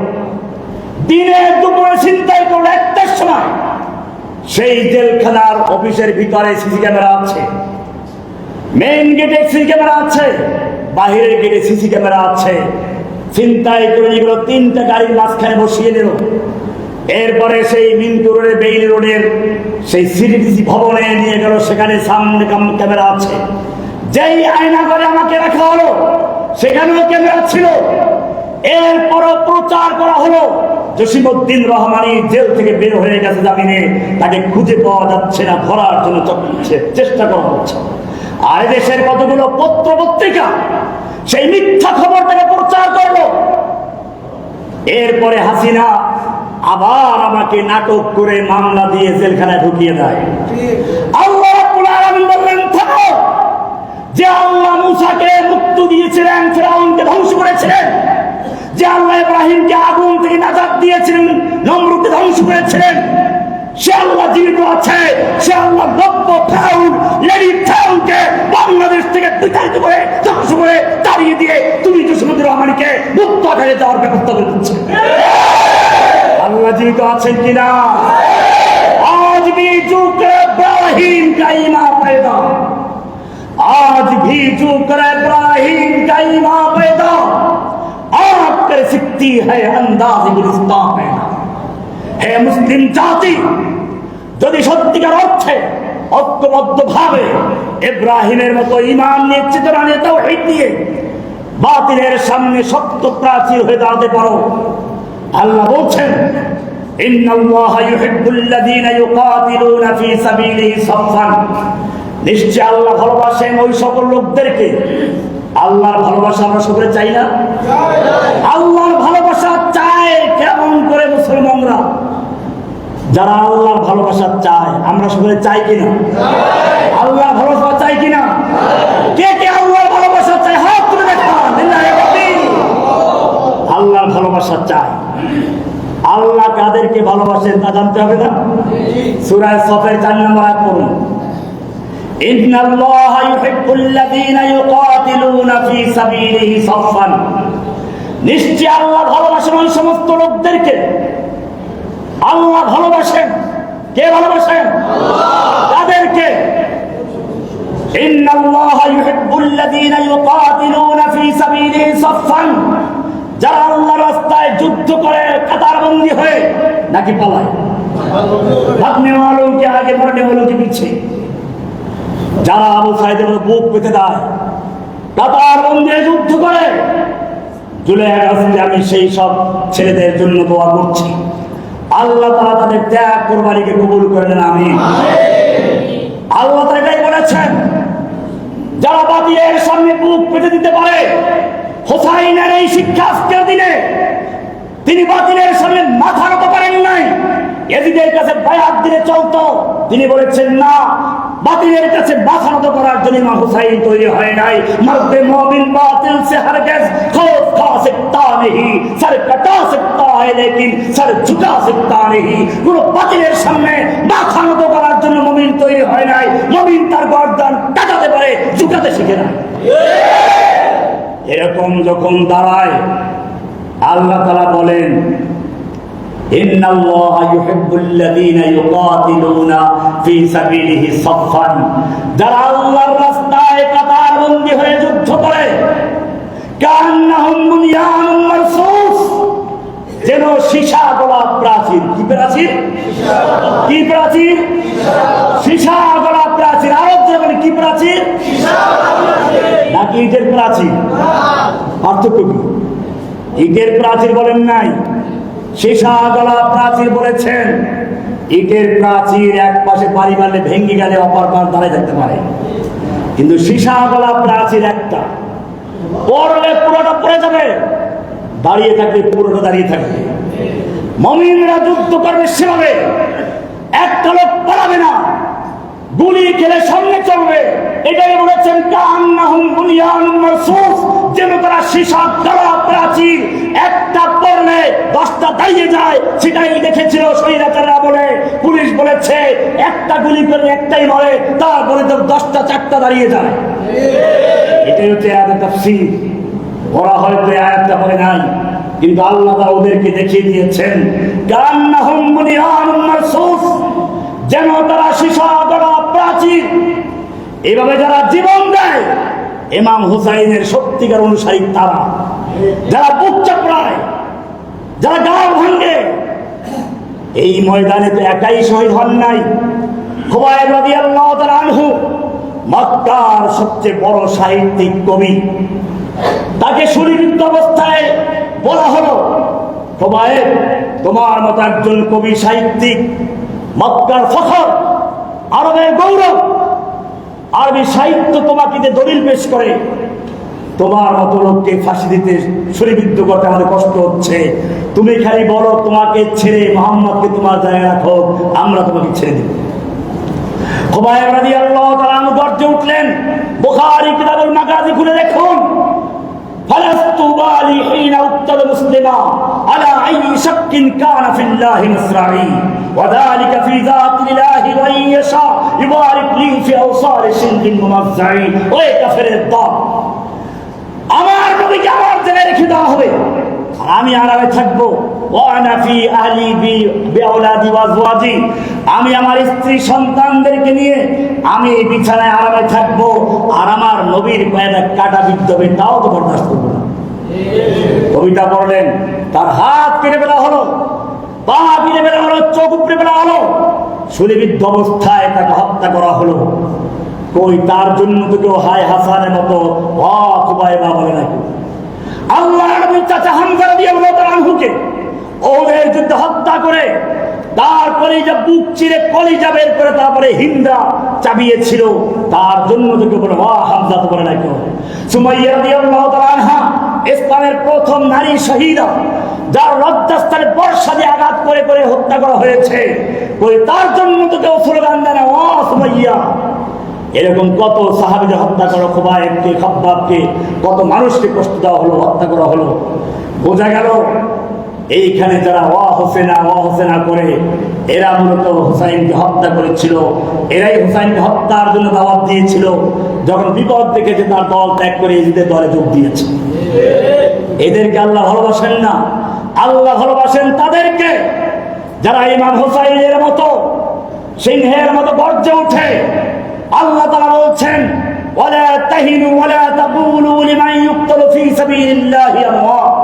দিনে দুপুরে ছিনতাই করলো 1টার সময়। সেই জেলখানার অফিসের ভিতরে সিসি ক্যামেরা আছে, মেইন গেটে সিসি ক্যামেরা আছে, বাহিরের গেটে সিসি ক্যামেরা আছে। ছিনতাই করে নিয়ে গেল, 3টা গাড়ির মাঝখানে বসিয়ে দিল। এরপরে সেই মিন্টু রোডের বেইল রোডের সেই সিডিডিসি ভবনে নিয়ে গেল, সেখানে সামনে ক্যামেরা আছে। যেই আয়না করে আমাকে রাখা হলো, সেখানেও ক্যামেরা ছিল। এরপরও প্রচার করা হলো জসিমউদ্দিন রহমানী জেল থেকে বের হয়ে গেছে জামিনে, তাকে খুঁজে পাওয়া যাচ্ছে না, ধরার জন্য চেষ্টা করা হচ্ছে। আর দেশের কতগুলো পত্র পত্রিকা সেই মিথ্যা খবরটাকে প্রচার করলো। এরপরে হাসিনা আবার আমাকে নাটক করে মামলা দিয়ে জেলখানায় ঢুকিয়ে দেয়। আল্লাহ রাব্বুল আলামিন বললেন, থামো। যে আল্লাহ মূসাকে মুক্তি দিয়েছিলেন, ফিরআউনকে ধ্বংস করেছিলেন, যে আল্লাহ ইব্রাহিমকে আগুন থেকে নাজাত দিয়েছিলেন, নমরুদকে ধ্বংস করেছিলেন, সে আল্লাহ জীবিত আছে। সে আল্লাহ নব্য ফিরআউন লেডি ফিরআউনকে বাংলাদেশ থেকে বিতাড়িত করে ধ্বংস করে তাড়িয়ে দিয়ে তুমি জসিমউদ্দিন রহমানীকে মুক্ত আকারে দেওয়ার ব্যবস্থা করে দিচ্ছে। আল্লাহ জীবিত আছেন কিনা? আজ भी झुकर इब्राहिम का ईमान पैदा, आज भी झुकर इब्राहिम का ईमान पैदा, आप कर सकती है अंदाज गुलिस्तान पैदा। হে মুসলিম জাতি, যদি সত্যিকার অর্থে ঐক্যবদ্ধ ভাবে ইব্রাহিমের মতো ঈমান নিয়ে, চেতনা নিয়ে, তাওহীদ নিয়ে বাতিলের সামনে শক্ত প্রাচীর হয়ে দাঁড়াতে পারো, আল্লাহ বলছেন ইন্নাল্লাহা ইউহিব্বুল্লাযীনা ইউকাতিলুনা ফী সাবিলিহি সাফফান। নিশ্চয় আল্লাহ ভালোবাসেন ওই সকল লোকদেরকে। আল্লাহর ভালোবাসা আমরা সকলে চাই না? আল্লাহর ভালোবাসা চায় কেমন করে মুসলমানরা? যারা আল্লাহর ভালোবাসা চায়, আমরা সকলে চাই কিনা? আল্লাহর ভালোবাসা চাই কিনা? কে কে আল্লাহর ভালোবাসা চায় হাত তুলে দেখান। আল্লাহর ভালোবাসা চায়। আল্লাহ কাদেরকে ভালোবাসেন তা জানতে হবে না? সূরা সফের 4 নম্বর আয়াত পড়ুন। ইন্নাল্লাহা ইউহিব্বুল্লাযীনা ইউকাতিলুনা ফী সাবিলিহি সাফফান। নিশ্চয় আল্লাহ ভালোবাসেন ওই সমস্ত লোকদেরকে কে ভালোবাসেন? তাদেরকে ইন্নাল্লাহা ইউহিব্বুল্লাযীনা ইউকাতিলুনা ফী সাবিলিহি সাফফান, যারা আল্লাহর রাস্তায় যুদ্ধ করে কাতারবন্দী হয়ে নাকি পালায়, ভাগনে ওয়ালোं के आगे मरने वालों के पीछे, যারা আবু সাইদের বুক পেতে দেয়, কাতারবন্দী যুদ্ধ করে, জুলাই আগস্টে আমি সেই সব ছেলেদের জন্য দোয়া করছি, আল্লাহ তাআলা তাদের ত্যাগ কুরবানিকে কবুল করে নেন, আমিন। আল্লাহ তাআলা এটাই বলেছেন, যারা বাতিলের সামনে বুক পেতে দিতে পারে, হুসাইনের এই শিক্ষা আজকের দিনে তিনি বাতিলের সামনে মাথা নত করেন নাই। ইয়াজিদের কাছে বায়াত দিলে চলতো, তিনি বলেছেন না, বাতিলের কাছে মাথা নত করার জন্য ইমাম হুসাইন তৈরি হয় নাই। মর্দে মুমিন বাতিল সে হরগিজ খৌফ খা सकता नहीं, सर कटा सकता है लेकिन सर झुका सकता नहीं। কোন বাতিলের সামনে মাথা নত করার জন্য মুমিন তৈরি হয় নাই। মুমিন তার গর্দান কাটাতে পারে, ঝুঁকাতে শিখে না। এরকম যখন দাঁড়ায়, আল্লাহ তাআলা বলেন, ইন্নাল্লাহা ইউহিব্বুল্লাযীনা ইউকাতিলুনা ফী সাবিলিহি সাফফান, যারা আল্লাহর রাস্তায় কাতারবন্দী হয়ে যুদ্ধ করে, কান্নাহুম বুনিয়ানুম মারসুস, যেন সীসা গলা প্রাচীর। কি প্রাচীর? কি প্রাচীর? সীসা গলা প্রাচীর। আরব যেমন কি প্রাচীর? নাকি ইটের প্রাচীর? পার্থক্য কি? ইটের প্রাচীর বলেন নাই, সীসা গলা প্রাচীর বলেছেন। ইটের প্রাচীর এক পাশে পানি মারলে ভেঙে গেলে অপর পাশ দাঁড়িয়ে থাকতে পারে, কিন্তু সীসা গলা প্রাচীর একটা, পড়লে পুরোটা পড়ে যাবে, দাঁড়িয়ে থাকবে পুরোটা দাঁড়িয়ে থাকবে। মুমিনরা যুদ্ধ করবে সেভাবে, একটা লোক পালাবে না, গুলি খেলে সামনে চলবে। এটাই বলেছেন কান্নাহুম বুনিয়ানুম মারসুস, যেন তারা সীসা গলা প্রাচীর, একটা পড়লে 10টা দাঁড়িয়ে যায়। সেটাই দেখেছিল স্বৈরাচাররা বলে। পুলিশ বলেছে একটা গুলি করে একটাই মরে, তারপরে তো 10টা 4টা দাঁড়িয়ে যায়। এটাই হচ্ছে আয়াতের তাফসীর। ওরা হয়তো আয়াতটা পড়ে নাই, কিন্তু আল্লাহ তাআলা ওদেরকে দেখিয়ে দিয়েছেন কান্নাহুম বুনিয়ানুম মারসুস, যেন তারা সীসা গলা প্রাচীর। এইভাবে যারা জীবন দেয়, ইমাম হুসাইনের সত্যিকার অনুসারী তারা, যারা বুক চাপড়ায়, যারা গাল ভাঙে। এই ময়দানে তো একাই শহীদ হন নাই। খুবাইব রাদিয়াল্লাহু তাআলা আনহু মক্কার সবচেয়ে বড় সাহিত্যিক কবি, তাকে সুলিবিদ্ধ অবস্থায় বলা হলো, খুবাইব, তোমার মতো একজন কবি সাহিত্যিক, মক্কার ফখর, আরবের গৌরব, আরবি সাহিত্য তোমাকে যে দলিল পেশ করে, তোমার মতো লোককে ফাঁসি দিতে, শরীবিদ্ধ করতে আমাদের কষ্ট হচ্ছে। তুমি খালি বলো তোমাকে ছেড়ে মুহাম্মদকে তোমার জায়গায় রাখো, আমরা তোমাকে ছেড়ে দেব। খুবাইব রাদিয়াল্লাহু তাআলা আনহু গর্জে উঠলেন। বুখারী কিতাবুল মাগাজি খুলে দেখুন, فلست بالي حين أقتل مسلما على أي شك كان في الله مصرعي وذلك في ذات الله وإن يشاء يبارك لي في أوصال شنق ممزعي। ওই কাফেরের দল, আমার নবীকে আমার জায়গায় রেখে দেওয়া হবে, আর আমি আরামে থাকবো। ওয়ানা ফি আহলি বিআওলাদি ওয়াজওয়াজি, আমি আমার স্ত্রী সন্তানদেরকে নিয়ে আমি বিছানায় আরামে থাকবো, আর আমার নবীর পায়ে কাটা বিদ্ধ হবে, তাও তো বরদাস্ত করবো না। কবিতা পড়লেন, তার হাত কেটে ফেলা হলো, পা কেটে ফেলা হলো, চোখ উপড়ে ফেলা হলো, সুলিবিদ্ধ অবস্থায় তাকে হত্যা করা হলো। কই তার জন্য তো কেউ হায় হাসানের মতো খুবাইবা বলে নাকি? আল্লাহ নবী চাচা হামজা রাদিয়াল্লাহু তাআলা আনহুকে ওদের যুদ্ধে হত্যা করে, তারপরে যে বুক চিরে কলিজা বের করে তারপরে হিন্দা চাবিয়েছিল, তার জন্য তো কেউ বলে হামজা তো বলে না কেউ। সুমাইয়া রাদিয়াল্লাহু তাআলা আনহা ইসলামের প্রথম নারী শহীদা, যার লজ্জাস্থানে বর্ষা দিয়ে আঘাত করে করে হত্যা করা হয়েছে, ওই তার জন্য তো কেউ স্লোগান দেয় না সুমাইয়া। এরকম কত সাহাবীদের হত্যা করা, খুবাইবকে, খাব্বাবকে, কত মানুষকে কষ্ট দেওয়া হলো, হত্যা করা হলো। বোঝা গেল এইখানে যারা ওয়া হোসেনা করে, এরা মূলত হুসাইনকে হত্যা করেছিল, এরাই হুসাইনকে হত্যার জন্য দাওয়াত দিয়েছিল। যখন বিপদ দেখেছে তার দল ত্যাগ করে এদের দলে যোগ দিয়েছে। এদেরকে আল্লাহ ভালোবাসেন না, আল্লাহ ভালোবাসেন তাদেরকে যারা ইমাম হুসাইনের মতো সিংহের মতো গর্জে ওঠে। আল্লাহ তাআলা বলছেন, ওয়ালা তাহিনু ওয়ালা তাকুলু লিমান ইউকতালু ফী সাবিলিল্লাহি আমওয়াত,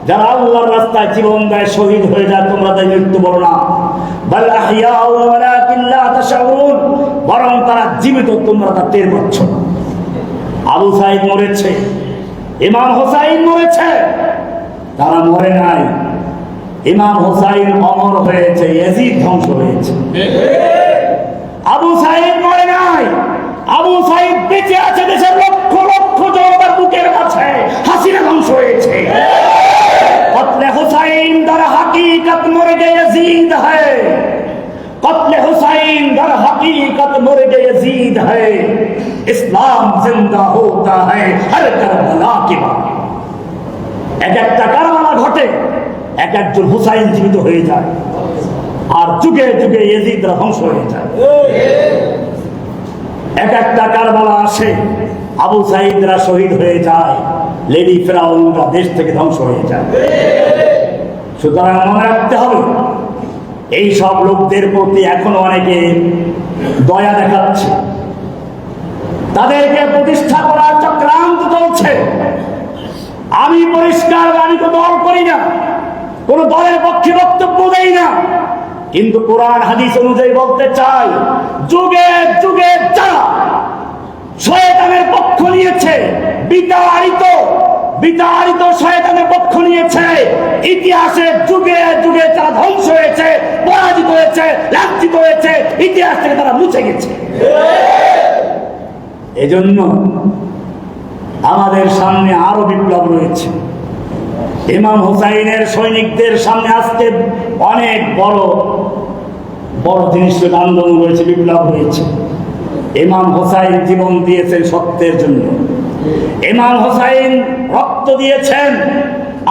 যারা আল্লাহর রাস্তায় জীবন দেয় শহীদ হয়ে যায় তোমরা তাই মৃত্যু বলো না, বাল আহইয়াউ ওয়ালাকিন লা তাশউরুন, বরং তারা জীবিত তোমরা তা টের পাচ্ছ না। আবু সাঈদ মরেছে, ইমাম হোসাইন মরেছে, তারা মরে নাই। ইমাম হোসাইন অমর হয়েছে, ইয়াজিদ ধ্বংস হয়েছে। আবু সাঈদ মরে নাই, আবু সাঈদ বেঁচে আছে, দেশের লক্ষ লক্ষ জনতার বুকের কাছে। হাসিনা ধ্বংস হয়েছে। কতলে হুসাইন দর হकीकत মুর্গ यजीद है, कत्ले हुसैन दर हकीकत मुर्ग यजीद है, इस्लाम जिंदा होता है हर करबला के बाद। এক একটা কারবালা ঘটে, এক একজন হুসাইন জীবিত হয়ে যায়, আর যুগে যুগে ইয়াজিদরা ধ্বংস হয়ে যায়। এক একটা কারবালা আসে, আবু সাঈদরা শহীদ হয়ে যায়, লেডি ফেরাউনরা দেশ থেকে ধ্বংস হয়ে যায়। সুতরাং মনে রাখতে হবে, এই সব লোকদের প্রতি এখনো অনেকে দয়া দেখাচ্ছে, তাদেরকে প্রতিষ্ঠা করার চক্রান্ত চলছে। আমি পরিষ্কার আমি তো দল করি না, কোন দলের পক্ষে বক্তব্য দেই না, কিন্তু কোরআন হাদিস অনুযায়ী বলতে চাই, যুগে যুগে যারা শয়তানের পক্ষ নিয়েছে, বিতাড়িত শয়তানের পক্ষ নিয়েছে, ইতিহাসে যুগে যুগে তারা ধ্বংস হয়েছে, পরাজিত হয়েছে, লাঞ্ছিত হয়েছে, ইতিহাস থেকে তারা মুছে গেছে। এজন্য আমাদের সামনে আরো বিপ্লব রয়েছে। ইমাম হুসাইনের সৈনিকদের সামনে আজকে অনেক বড় বড় জিনিস আন্দোলন রয়েছে, বিপ্লব হয়েছে। ইমাম হুসাইন জীবন দিয়েছেন সত্যের জন্য, ইমাম হুসাইন রক্ত দিয়েছেন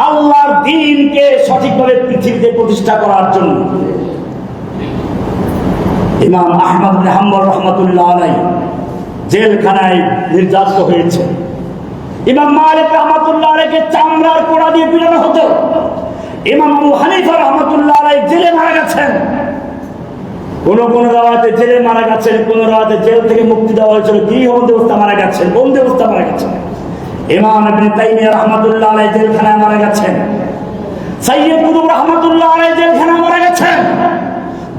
আল্লাহর দ্বীনকে সঠিকভাবে পৃথিবীতে প্রতিষ্ঠা করার জন্য। ইমাম আহমদ বিন হাম্বল রাহমাতুল্লাহ আলাইহি জেলখানায় নির্যাতিত হয়েছে। ইমাম মালিক রাহমাতুল্লাহ আলাইহিকে চামড়ার কোড়া দিয়ে পিটানো হতো। ইমাম আবু হানিফা রাহমাতুল্লাহ আলাইহি জেলে মারা গেছেন। কোন কোন রাওয়াতে জেলে মারা গেছেন, কোন রাওয়াতে জেল থেকে মুক্তি দেওয়া হয়েছিল, গৃহবন্দী অবস্থা মারা গেছেন, বন্দী অবস্থা মারা গেছেন। ইমাম ইবনে তাইমিয়া রাহমাতুল্লাহ আলাইহি জেলখানায় মারা গেছেন। সাইয়্যিদ কুতুব রাহমাতুল্লাহ আলাইহি জেলখানায় মারা গেছেন।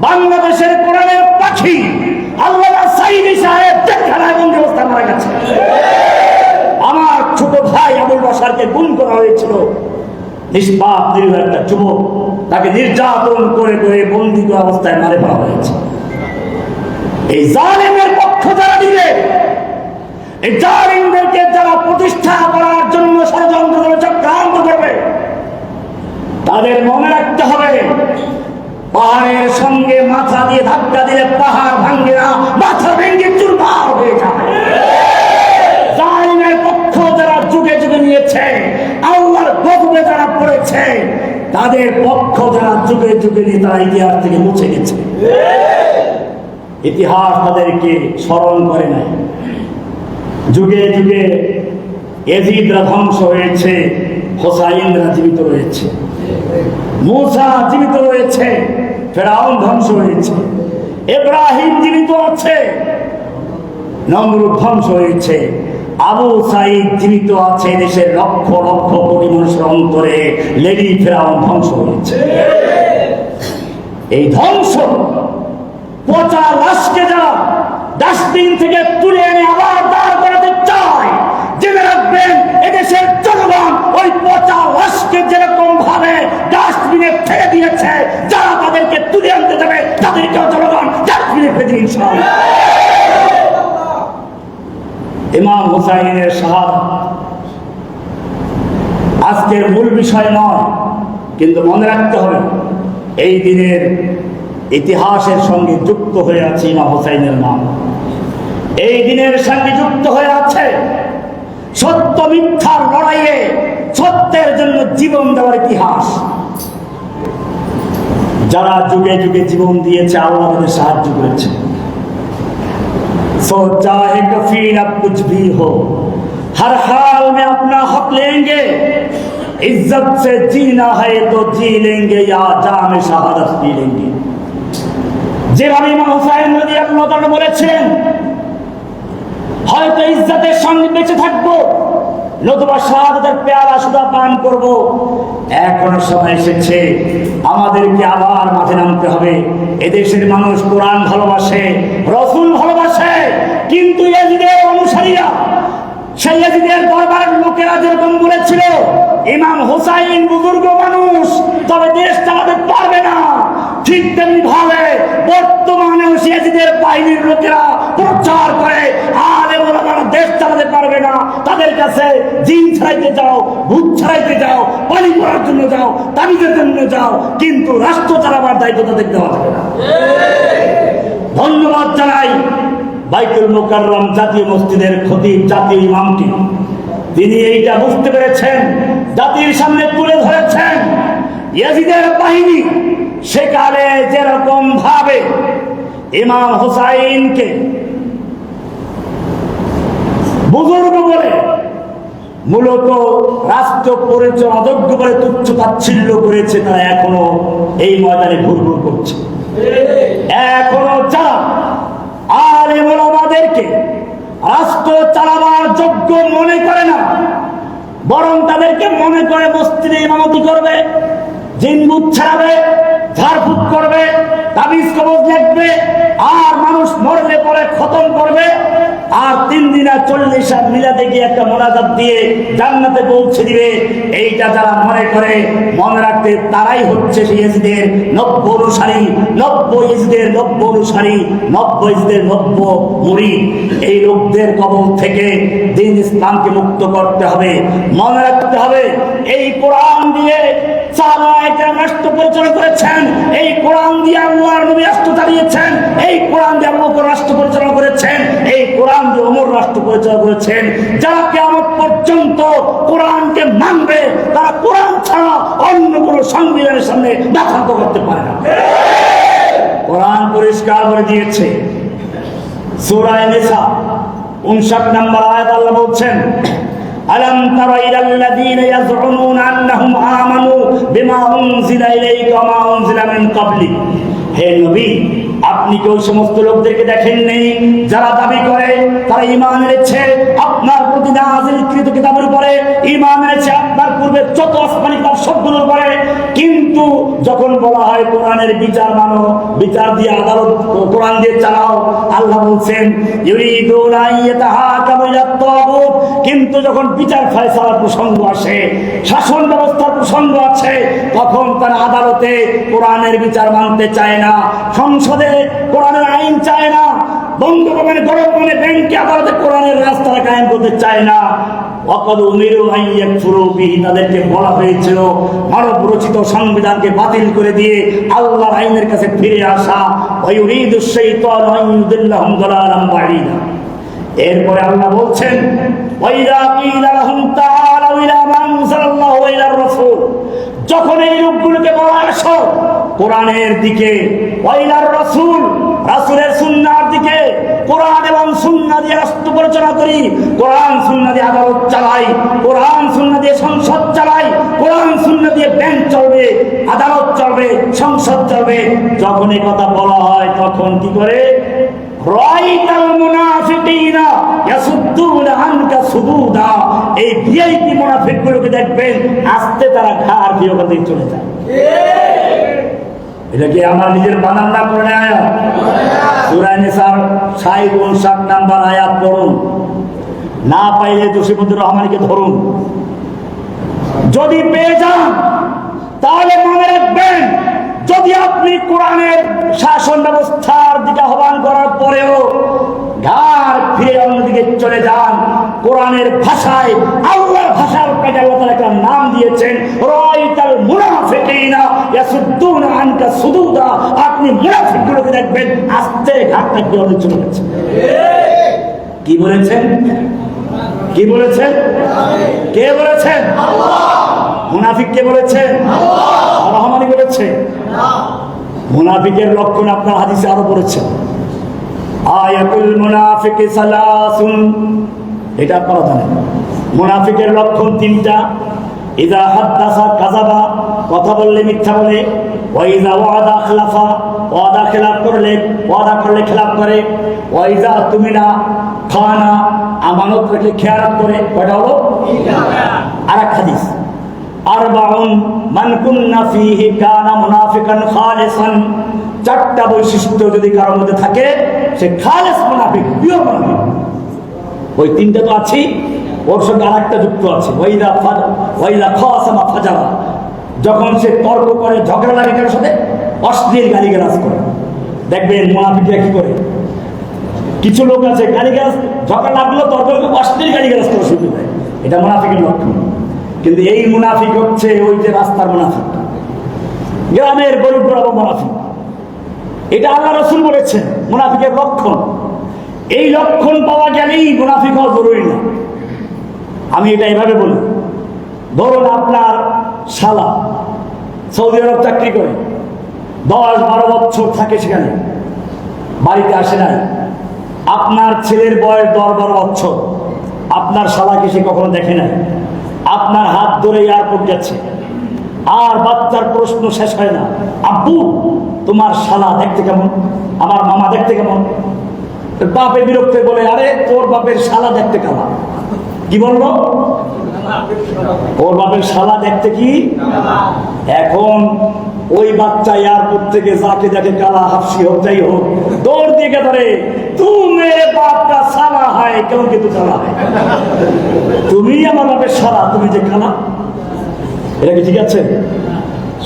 বাংলাদেশের কোরআনের পাখি আল্লামা সাইদি সাহেব জেলখানায় বন্দী অবস্থা মারা গেছেন। আমার ছোট ভাই আবুল বাশারকে গুম করা হয়েছিল, নিষ্পাপ নিরীহ একটা যুবক, তাকে নির্যাতন করে করে বন্দী অবস্থায় মারে ফেলা হয়েছে। এই জালিমের পক্ষ যারা দিবে, এই জালিমদেরকে যারা প্রতিষ্ঠা করার জন্য ষড়যন্ত্র করে চক্রান্ত করবে, তাদের মনে রাখতে হবে, পাহাড়ের সঙ্গে মাথা দিয়ে ধাক্কা দিলে পাহাড় ভাঙবে না, মাথা ভেঙে চুরমার হয়ে যাবে। জালিমের পক্ষ যারা যুগে যুগে নিয়েছে, আল্লাহর গজবে যারা পড়েছে, তাদের পক্ষ যারা যুগে যুগে নিয়ে তারা ইতিহাস থেকে মুছে গেছে। ইতিহাস তাদেরকে স্মরণ করে নাই। যুগে যুগে ইয়াজিদরা ধ্বংস হয়েছে, হোসাইনরা জীবিত রয়েছে, মূসা জীবিত রয়েছে, ফেরাউন ধ্বংস হয়েছে, ইব্রাহিম জীবিত আছে, নমরুদ ধ্বংস হয়েছে, আবু সাঈদ জীবিত আছে, দেশের লক্ষ লক্ষ কোটি মানুষের অন্তরে লেডি ফেরাউন ধ্বংস হয়েছে। এই ধ্বংস পচা লাশকে যারা ডাস্টবিন থেকে তুলে এনে আবার দাঁড় করাতে চায়, জেনে রাখবেন এদেশের জনগণ ওই পচা লাশকে যেরকম ভাবে ডাস্টবিনে ফেলে দিয়েছে, যারা তাদেরকে তুলে আনতে যাবে তাদেরকেও জনগণ ডাস্টবিনে ফেলে দিন। ইমাম হুসাইনের শাহাদাত আজকের মূল বিষয় নয়, কিন্তু মনে রাখতে হবে এই দিনের ইতিহাসের সঙ্গে যুক্ত হয়ে আছে ইমাম হুসাইনের নাম। এই দিনের সঙ্গে যুক্ত হয়ে আছে সত্য মিথ্যার লড়াইয়ে সত্যের জন্য জীবন দেওয়ার ইতিহাস। যারা যুগে যুগে জীবন দিয়েছে, আল্লাহ তাদের সাহায্য করেছে। सो चाहे कफील अब कुछ भी हो, हर हाल में अपना हक लेंगे, इज्जत से जीना है तो जी लेंगे या जाम शहादत पी लेंगे। যেভাবে ইমাম হুসাইন রাদিয়াল্লাহু তাআলা বলেছিলেন, হয়তো ইজ্জতের সঙ্গে বেঁচে থাকবো, নতুবা শাহাদাতের পেয়ালা সুদা পান করব। এখন সময় এসেছে আমাদেরকে আবার মাঠে নামতে হবে। এদেশের মানুষ কোরআন ভালোবাসে, রাসূল ভালোবাসে, কিন্তু ইয়াজিদের অনুসারীরা, সেই ইয়াজিদের দরবারের লোকেরা যেরকম বলেছিল ইমাম হুসাইন বুজুর্গ মানুষ, তবে দেশ চালাতে পারবে না, ঠিক তেমনি ভাবে বর্তমানে ইয়াজিদের বাহিনীর লোকেরা প্রচার করে আলেম ওলামারা দেশ চালাতে পারবে না, তাদের কাছে জিন ছাড়াইতে যাও, ভূত ছাড়াইতে যাও, পানি পড়ার জন্য যাও, তাবিজের জন্য যাও, কিন্তু রাষ্ট্র চালাবার দায়িত্ব তাদের দেওয়া যাবে না। ধন্যবাদ জানাই বাইতুল মুকাররম জাতীয় মসজিদের খতিব, জাতীয় ইমামকে। তিনি এইটা বুঝতে পেরেছেন, জাতির সামনে তুলে ধরেছেন ইয়াজিদের বাহিনী সেকালে যেরকম ভাবে ইমাম হুসাইনকে বুজুর্গ বলে, মূলত রাষ্ট্র পরিচয় অযোগ্য বলে তুচ্ছ তাচ্ছিল্য করেছে, তারা এখনো এই ময়দানে ঘুরঘুর করছে। এখনো যারা আলেম ওলামাদেরকে রাষ্ট্র চালাবার যোগ্য মনে করে না, বরং তাদেরকে মনে করে মসজিদে ইমামতি করবে, জিনবুত ছাড়াবে, ঝাড়ফুঁক করবে, তাবিজ কবজ লিখবে, আর মানুষ মরলে পরে খতম করবে, আর 3 দিন আর 40 আর মিলাদে গিয়ে একটা মোনাজাত দিয়ে জান্নাতে পৌঁছে দিবে। এইটা যারা মনে করে, মনে রাখতে তারাই হচ্ছে ইয়াজিদের 90 অনুসারী, 90 ইয়াজিদের 90 অনুসারী, 90 ইয়াজিদের 90 মুরিদ। এই লোকদের কবল থেকে দ্বীন ইসলামকে মুক্ত করতে হবে। মনে রাখতে হবে, এই কোরআন দিয়ে সাহাবায়ে কেরাম রাষ্ট্র পরিচালনা করেছেন, এই কোরআন দিয়ে আল্লাহর নবী রাষ্ট্র চালিয়েছেন, এই কোরআন দিয়ে আবু বকর রাষ্ট্র পরিচালনা করেছেন, এই কোরআন দিয়ে ওমর রাষ্ট্র পরিচালনা করেছেন। যারা কিয়ামত পর্যন্ত কোরআনকে মানবে, তারা কোরআন ছাড়া অন্য কোনো সংবিধানের সামনে মাথা নত করতে পারে না। কোরআন পরিষ্কার করে দিয়েছে, সূরা নিসা 59 নম্বর আয়াত আল্লাহ বলছেন, আলাম তারা ইলাল্লাযীনা ইয়াজউমুনা আন্নাহুম আমানু বিমা উনজিলা ইলাইকা ওয়া মা উনজিলা মিন ক্বাবলিক। হে নবী, আপনি কি ওই সমস্ত লোকদেরকে দেখেননি যারা দাবি করে তারা ঈমান এনেছে আপনার প্রতি নাযিলকৃত কিতাবের উপরে, ঈমান এনেছে আপনার পূর্বে যত আসমানী কিতাব সবগুলোর উপরে, কিন্তু যখন বলা হয় কোরআনের বিচার মানো, বিচার দিয়ে আদালত কোরআন দিয়ে চালাও, আল্লাহ বলছেন ইউরিদুনা ইয়াতাহাকামু ইলাত তাগুত, কিন্তু যখন বিচার ফয়সালার প্রসঙ্গ আসে, শাসন ব্যবস্থার প্রসঙ্গ আছে, তখন তারা আদালতে কোরআনের বিচার মানতে চায় না, সংসদে কোরআনের আইন চায় না, বঙ্গভবনে গণভবনে ব্যাংকে আদালতে কোরআনের রাস্তা কায়েম করতে চায় না। ওয়াকাদ উমিরু আন ইয়াকফুরু বিহি, তাদেরকে বলা হয়েছিল মানব রচিত সংবিধানকে বাতিল করে দিয়ে আল্লাহর আইনের কাছে ফিরে আসা। ওয়া ইউরিদুশ শাইতানু আন ইউদিল্লাহুম দালালান বাঈদা। এরপরে আল্লাহ বলছেন, ওয়াইদা কিলা লাহুম তাআলাউ ইলা মা আনজালাল্লাহু ওয়া ইলার রাসূল, যখন এই লোকগুলোকে বলা আসো কোরআনের দিকে, ওয়া ইলার রাসূল, রাসূলের সুন্নাহর দিকে, কোরআন এবং সুন্নাহ দিয়ে রাষ্ট্র পরিচালনা করি, কোরআন সুন্নাহ দিয়ে আদালত চালাই, কোরআন সুন্নাহ দিয়ে সংসদ চালাই, কোরআন সুন্নাহ দিয়ে ব্যাংক চলবে, আদালত চলবে, সংসদ চলবে, যখন এই কথা বলা হয় তখন কি করে? রাইতাল মুনাফিকিনা ইয়াসুদ্দুনা আনকা সুদুদা, এই ভিআইপি মুনাফিকগুলোকে দেখবেন আস্তে তারা ঘাড় দিয়ে ওখান থেকে চলে যায়। এটা কি আমার নিজের বানান না করে আয়াত? সূরা নিসার 59 নম্বর আয়াত পড়ুন, না পাইলে জসিমুদ্দুর রহমানকে ধরুন, যদি পেয়ে যান তাহলে মনে রাখবেন, যদি আপনি কোরআনের শাসন ব্যবস্থার দিকে আহ্বান করার পরেও ঘাড় ফিরে অন্যদিকে চলে যান, কোরআনের ভাষায় আল্লাহর ভাষার আপনাকে আল্লাহ তাআলা একটা নাম দিয়েছেন, রাইতাল মুনাফিকিনা ইয়াসুদ্দুনা আনকা সুদুদা, আপনি মুনাফিকগুলোকে দেখবেন আস্তে ঘাড়টা ফিরে অন্যদিকে চলে যাচ্ছে। কি বলেছেন? কি বলেছেন? কে বলেছেন? আল্লাহ। মুনাফিক কে বলেছেন? আল্লাহ। রহমানি বলেছে? মুনাফিকের লক্ষণ আপনার হাদিসে আরো বলেছেন, আয়াতুল মুনাফিকি সালাসুন, এটা আপনারা জানেন। মুনাফিকের লক্ষণ 3টা, ইযা হাদাসা কাযাবা, কথা বললে মিথ্যা বলে, ওয়া ইযা ওয়াদা আখলাফা, ওয়াদা খেলাপ করলে খেলাপ করে, ওয়াইজা তুমিনা খানা আমানত রেখে খেয়ানত করে। কয়টা হলো? আর এক হাদিস, আরবাউন মান কুন্না ফীহি কানা মুনাফিকান খালিসান। চারটা বৈশিষ্ট্য যদি কারোর মধ্যে থাকে সে খালেস মুনাফিক, পিওর মুনাফিক। ওই তিনটা তো আছেই, ওর সঙ্গে আরেকটা যুক্ত আছে, ওয়াইদা খাসামা ফাজারা। যখন সে তর্ক করে, ঝগড়া লাগে কারোর সাথে, অশ্লীল গালিগালাজ করে। দেখবেন মুনাফিকরা কি করে, কিছু লোক আছে গালিগালাজ, ঝগড়া লাগলো তর্ক অশ্লীল গালিগালাজ করে শুরু করে, এটা মুনাফিকের লক্ষণ। কিন্তু এই মুনাফিক হচ্ছে ওই যে রাস্তার মুনাফিক, গ্রামের গরিব বড় মুনাফিক। এটা আল্লাহ রাসূল বলেছেন মুনাফিকের লক্ষণ। এই লক্ষণ পাওয়া গেলেই মুনাফিক হওয়া জরুরি না। আমি এটা এভাবে বলি, ধরুন আপনার শালা সৌদি আরব চাকরি করে, 10-12 বছর থাকে সেখানে, বাড়িতে আসে নাই। আপনার ছেলের বয়স 10-12 বছর, আপনার শালাকে সে কখনো দেখে নাই। আপনার হাত ধরে এয়ারপোর্ট গেছে, আর বাচ্চার প্রশ্ন শেষ হয় না, আব্বু তোমার শালা দেখতে কেমন, আমার মামা দেখতে কেমন। বাপে বিরক্তে বলে, আরে তোর বাপের শালা দেখতে কালা। কি বললো? ওর বাপের শালা দেখতে কি? এখন ওই বাচ্চা এয়ারপোর্ট থেকে যাকে দেখে কালা, হাফসি হোক যাই হোক, দৌড় দিকে ধরে, তুমি বাপটা শালা হয়, কেউ কিন্তু কালা হয়, তুমি আমার বাপের শালা, তুমি যে কালা। এটা কি ঠিক আছে?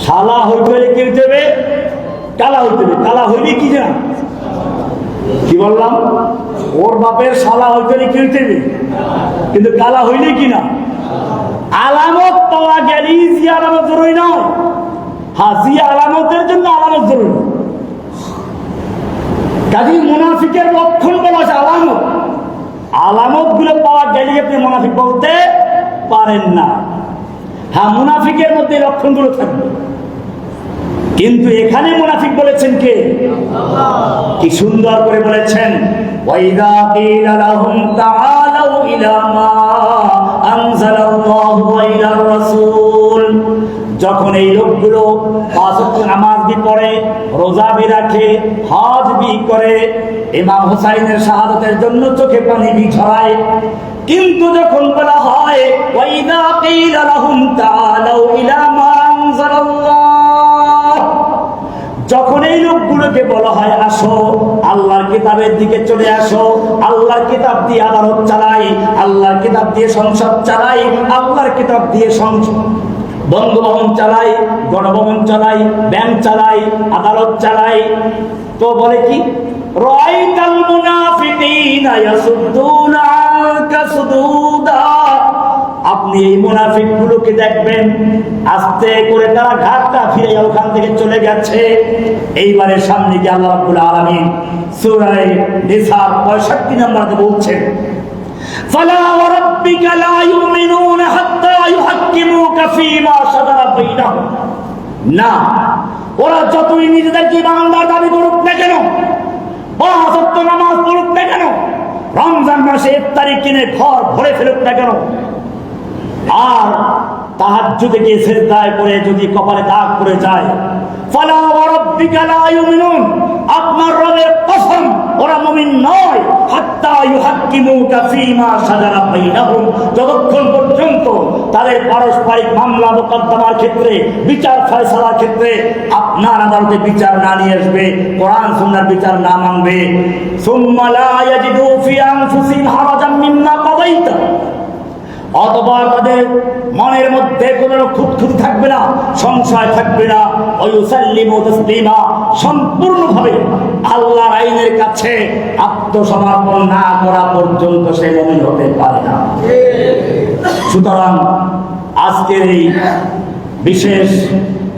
শালা হইতে হলে কি হইতে হবে? কালা হইতে হবে। কালা হইলে কি না, কি বললাম, ওর বাপের শালা হইতে হলে কি হইতে হবে, কিন্তু কালা হইলে কি না। আলামত পাওয়া গেলেই যে আলামত জরুরি নয়। হ্যাঁ, যে আলামতের জন্য আলামত জরুরি। কাজী মুনাফিকের লক্ষণ বলা আছে আলামত। আলামত গুলো পাওয়া গেলে আপনি মুনাফিক বলতে পারেন না। হ্যাঁ, মুনাফিকের মধ্যে লক্ষণগুলো থাকবে, কিন্তু এখানে মুনাফিক বলেছেন কে? কি সুন্দর করে বলেছেন, ওয়াইদা কিলা লাহুম তাআলাউ ইলা মা আনজালাল্লাহু ওয়া ইলার রাসূল। যখন এই লোকগুলো 5 ওয়াক্ত নামাজ বি পড়ে, রোজা বি রাখে, হজ বি করে, ইমাম হুসাইনের শাহাদাতের জন্য চোখে পানি বি ছড়ায়, কিন্তু যখন বলা হয় ওয়াইদা কিলা লাহুম তাআলাউ ইলা মা আনজালাল্লাহ, যখন এই লোকগুলোকে বলা হয় আসো আল্লাহর কিতাবের দিকে চলে আসো, আল্লাহর কিতাব দিয়ে আদালত চালাই, আল্লাহর কিতাব দিয়ে সংসদ চালাই, আল্লাহর কিতাব দিয়ে বঙ্গভবন চালাই, গণভবন চালাই, ব্যাংক চালাই, আদালত চালাই, তো বলে কি রাআইতাল মুনাফিকিনা ইয়াসুদ্দুনা আনকা সুদুদা। আপনি এই মুনাফিক গুলোকে দেখবেন আস্তে করে তারা ঘাটটা ফিরে ওখান থেকে চলে গেছে। এইবারের সামনে গিয়ে আল্লাহ রাব্বুল আলামিন সূরা নিসার 65 নম্বরে বলছেন, ফালা ওয়া রাব্বিকা লা ইউমিনুনা হাত্তা ইউহাক্কিমুকা ফীমা শাজারা বাইনাহুম। না, ওরা যতই নিজেদেরকে ইমানদার দাবি করুক না কেন, 5 ওয়াক্ত নামাজ পড়ুক না কেন, রমজান মাসে ইফতারি কিনে ঘর ভরে ফেলুক না কেন, আর তাহাজ্জুদে গিয়ে সিজদায় পড়ে যদি কপালে দাগ পড়ে যায়, ফালা ওয়া রাব্বিকা লা ইউমিনুন, আপনার রবের কসম ওরা মুমিন নয়, হাত্তা ইউহাক্কিমুকা ফীমা শাজারা বাইনাহুম, যতক্ষণ পর্যন্ত তাদের পারস্পরিক মামলা মোকদ্দমার ক্ষেত্রে, বিচার ফয়সালার ক্ষেত্রে আপনার আদালতে বিচার না নিয়ে আসবে, কোরআন সুন্নাহর বিচার না মানবে, সুম্মা লা ইয়াজিদু ফি আনফুসিহিম হারাজাম মিম্মা কাদাইতা, অথবা তাদের মনের মধ্যে কোনো খুঁতখুঁতি থাকবে না, সংশয় থাকবে না, ওয়ায়ুসাল্লিমু তাসলিমা, সম্পূর্ণভাবে আল্লাহর আইনের কাছে আত্মসমর্পণ না করা পর্যন্ত সে মুমিন হতে পারে না। সুতরাং আজকের এই বিশেষ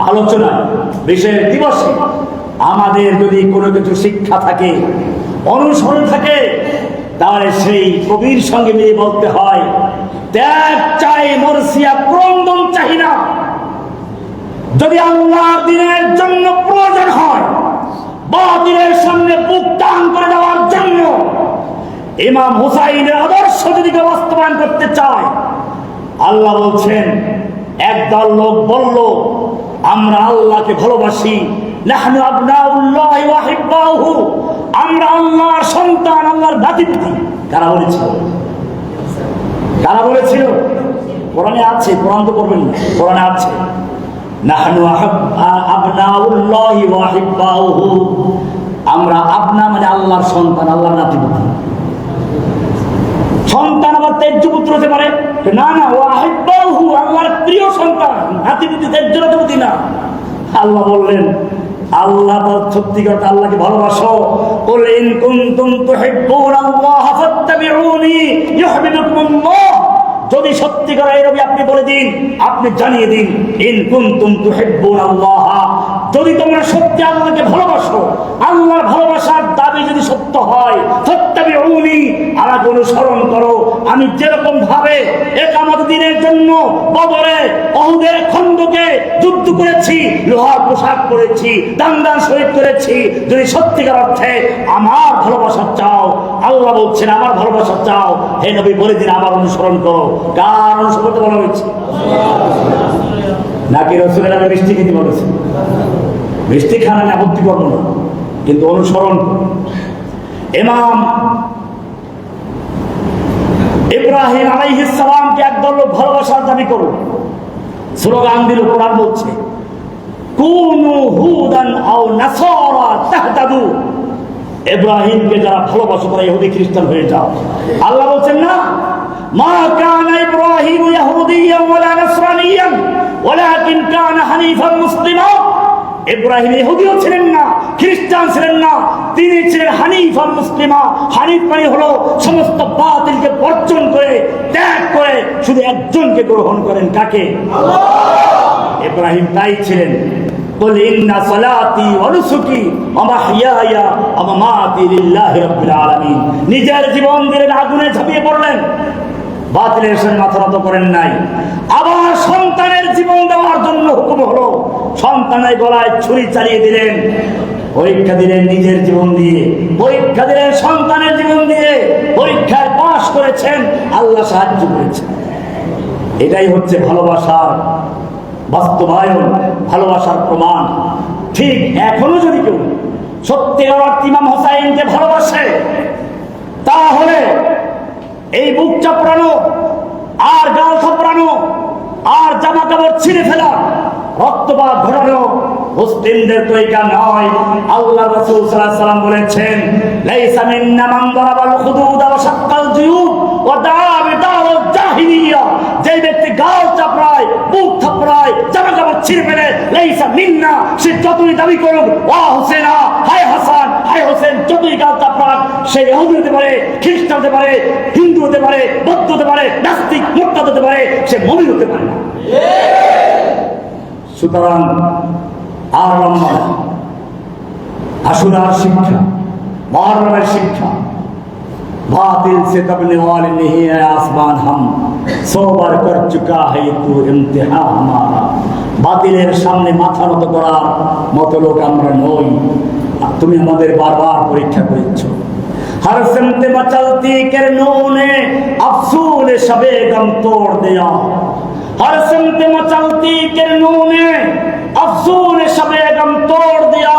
আলোচনায়, বিশেষ দিবসে আমাদের যদি কোনো কিছু শিক্ষা থাকে, অনুসরণ থাকে, তাহলে সেই কবির সঙ্গে মিলে বলতে হয়, ত্যাগ চাই মরসিয়া, ক্রন্দন চাই না। যদি আল্লাহর দ্বীনের জন্য প্রয়োজন হয়, বাতিলের সামনে বুক টান করে দেওয়ার জন্য, ইমাম হুসাইনের আদর্শ যদি বাস্তবায়ন করতে চায়, আল্লাহ বলছেন একদল লোক বলল আমরা আল্লাহকে ভালোবাসি, নাহনু আবনাউল্লাহি ওয়া হিব্বাহু, আমরা আল্লাহর সন্তান, আল্লাহর নাতি-পুতি। কারা বলেছিল? কারা বলেছিল? কোরআনে আছে, কোরআন তো করবেন না, কোরআনে আছে নাহনু আবনাউল্লাহি ওয়া হিব্বাহু, আমরা আপনা মানে আল্লাহর সন্তান, আল্লাহর নাতি-পুতি। সন্তান আবার তেজ্য পুত্র হতে পারে না, না, ওয়া হিব্বাহু আল্লাহর প্রিয় সন্তান, নাতি-পুতি তেজ্য নাতি-পুতি না। আল্লাহ বললেন, আল্লাহ সত্যিকার আল্লাহকে ভালোবাসো, কুল ইন কুনতুম তুহিব্বুনাল্লাহ ফাত্তাবিউনি ইউহিব্বুকুমুল্লাহ, যদি সত্যিকার এই নবী আপনি বলে দিন, আপনি জানিয়ে দিন, ইন কুনতুম তুহিব্বুনাল্লাহ, যদি তোমরা সত্যি আল্লাহকে ভালোবাসো, আল্লাহর ভালোবাসার দাবি যদি সত্য হয়, ফাত্তাবিউনি আমাকে অনুসরণ করো। আমি যেরকম ভাবে ইকামত দিনের জন্য বদরে, উহুদের, খন্দকে যুদ্ধ করেছি, লোহার পোশাক পরেছি, দান শহীদ করেছি, যদি সত্যিকার অর্থে আমার ভালোবাসা চাও, আল্লাহ বলছেন আমার ভালোবাসা চাও, হে নবী বলে দিন আমার অনুসরণ করো। কার অনুসরণ করতে বলা হয়েছে? নাকি রাসূলের নামে মিষ্টি খেতে বলেছে? মিষ্টি খানা নিয়ে আপত্তি করবো না, কিন্তু অনুসরণ। ইমাম ইব্রাহিম আলাইহিস সালামকে একদল লোক ভালোবাসার দাবি করল, স্লোগান দিল, কোরআন বলছে কুনু হুদান আও নাসারা তাহতাদু, ইব্রাহিমকে যারা ভালোবাসো তারা ইহুদি খ্রিস্টান হয়ে যাও। আল্লাহ বলছেন না, মা কানা ইব্রাহিম ইহুদিয়্যান ওয়ালা নাসরানিয়্যান ওয়ালাকিন কানা হানিফান মুসলিমা, ইব্রাহিম ইহুদিও ছিলেন না, খ্রিস্টান ছিলেন না, তিনি ছিলেন হানিফান মুসলিমা। হানিফ মানে হলো সমস্ত বাতিলকে বর্জন করে, ত্যাগ করে শুধু একজনকে গ্রহণ করেন। কাকে? আল্লাহ। ইব্রাহিম তাই ছিলেন। কুল ইন্না সালাতি ওয়া নুসুকি ওয়া মাহইয়ায়া ওয়া মামাতি লিল্লাহি রাব্বিল আলামিন, নিজের জীবন দিলেন, আগুনে ঝাঁপিয়ে পড়লেন, বাতিলের সামনে মাথা নত করেন নাই। আবার সন্তানের জীবন দেওয়ার জন্য হুকুম হলো, সন্তানের গলায় ছুরি চালিয়ে দিলেন, পরীক্ষা দিলেন নিজের জীবন দিয়ে, পরীক্ষা দিলেন সন্তানের জীবন দিয়ে, পরীক্ষায় পাশ করেছেন, আল্লাহ সাহায্য করেছেন। এটাই হচ্ছে ভালোবাসার বাস্তবায়ন, ভালোবাসার প্রমাণ। ঠিক এখনো যদি কেউ সত্যিকার অর্থে ইমাম হোসাইনকে ভালোবাসে, তাহলে এই বুক চাপড়ানো আর গাল থাপড়ানো আর জামা কাপড় ছিঁড়ে ফেলা, রক্তপাত ঘটানো মুসলিমদের তরিকা নয়। আল্লাহ রাসূল সাল্লাল্লাহু আলাইহি ওয়াসাল্লাম বলেছেন, লাইসা মিন্না মান দারাবাল খুদুদ ওয়া শাক্কাল জুয়ুব ওয়া দা'a বিদাওয়াল জাহিলিয়া, যে ব্যক্তি গাল চাপড়ায়, বুক থাপড়ায়, জামা কাপড় ছিঁড়ে ফেলে, লাইসা মিন্না, সে যতই দাবি করুক ওয়া হুসাইনা, হায় হাসান, হায় হোসেন, যতই গাল চাপড়াক, সে ইহুদি হতে পারে, খ্রিস্টান হতে পারে, হিন্দু হতে পারে, বৌদ্ধ হতে পারে, নাস্তিক মুরতাদ হতে পারে, সে মুমিন হতে পারে না। সুতরাং আর লম্বা আশুরার শিক্ষা, মুহররমের শিক্ষা, बातिल से दबने वाले नहीं है आसमान, हम सौ बार कर चुका है तू इम्तिहान हमारा, বাতিলের সামনে মাথা নত করার মতো লোক আমরা নই, তুমি আমাদের বারবার পরীক্ষা করেছো। हर सिमत मचलती किरणों ने अफसूल शबे गम तोड़ दिया, हर सिमत मचलती किरणों ने अफसूल शबे गम तोड़ दिया,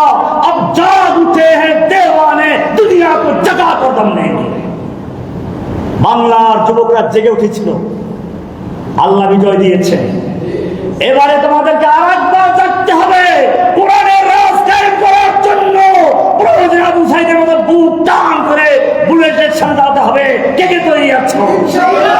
अब जाग उठे हैं दीवाने दुनिया को जगा कर दम देंगे। বাংলার যুবকরা জেগে উঠেছিল, আল্লাহ বিজয় দিয়েছে। এবারে তোমাদেরকে আরেকবার জাগতে হবে, কোরআনের রাজ কায়েম করার জন্য প্রয়োজনে আবু সাইদের মতো বুক টান করে বুলেটের সামনে দাঁড়াতে হবে। কে কে তৈরি আছো? ইনশাআল্লাহ।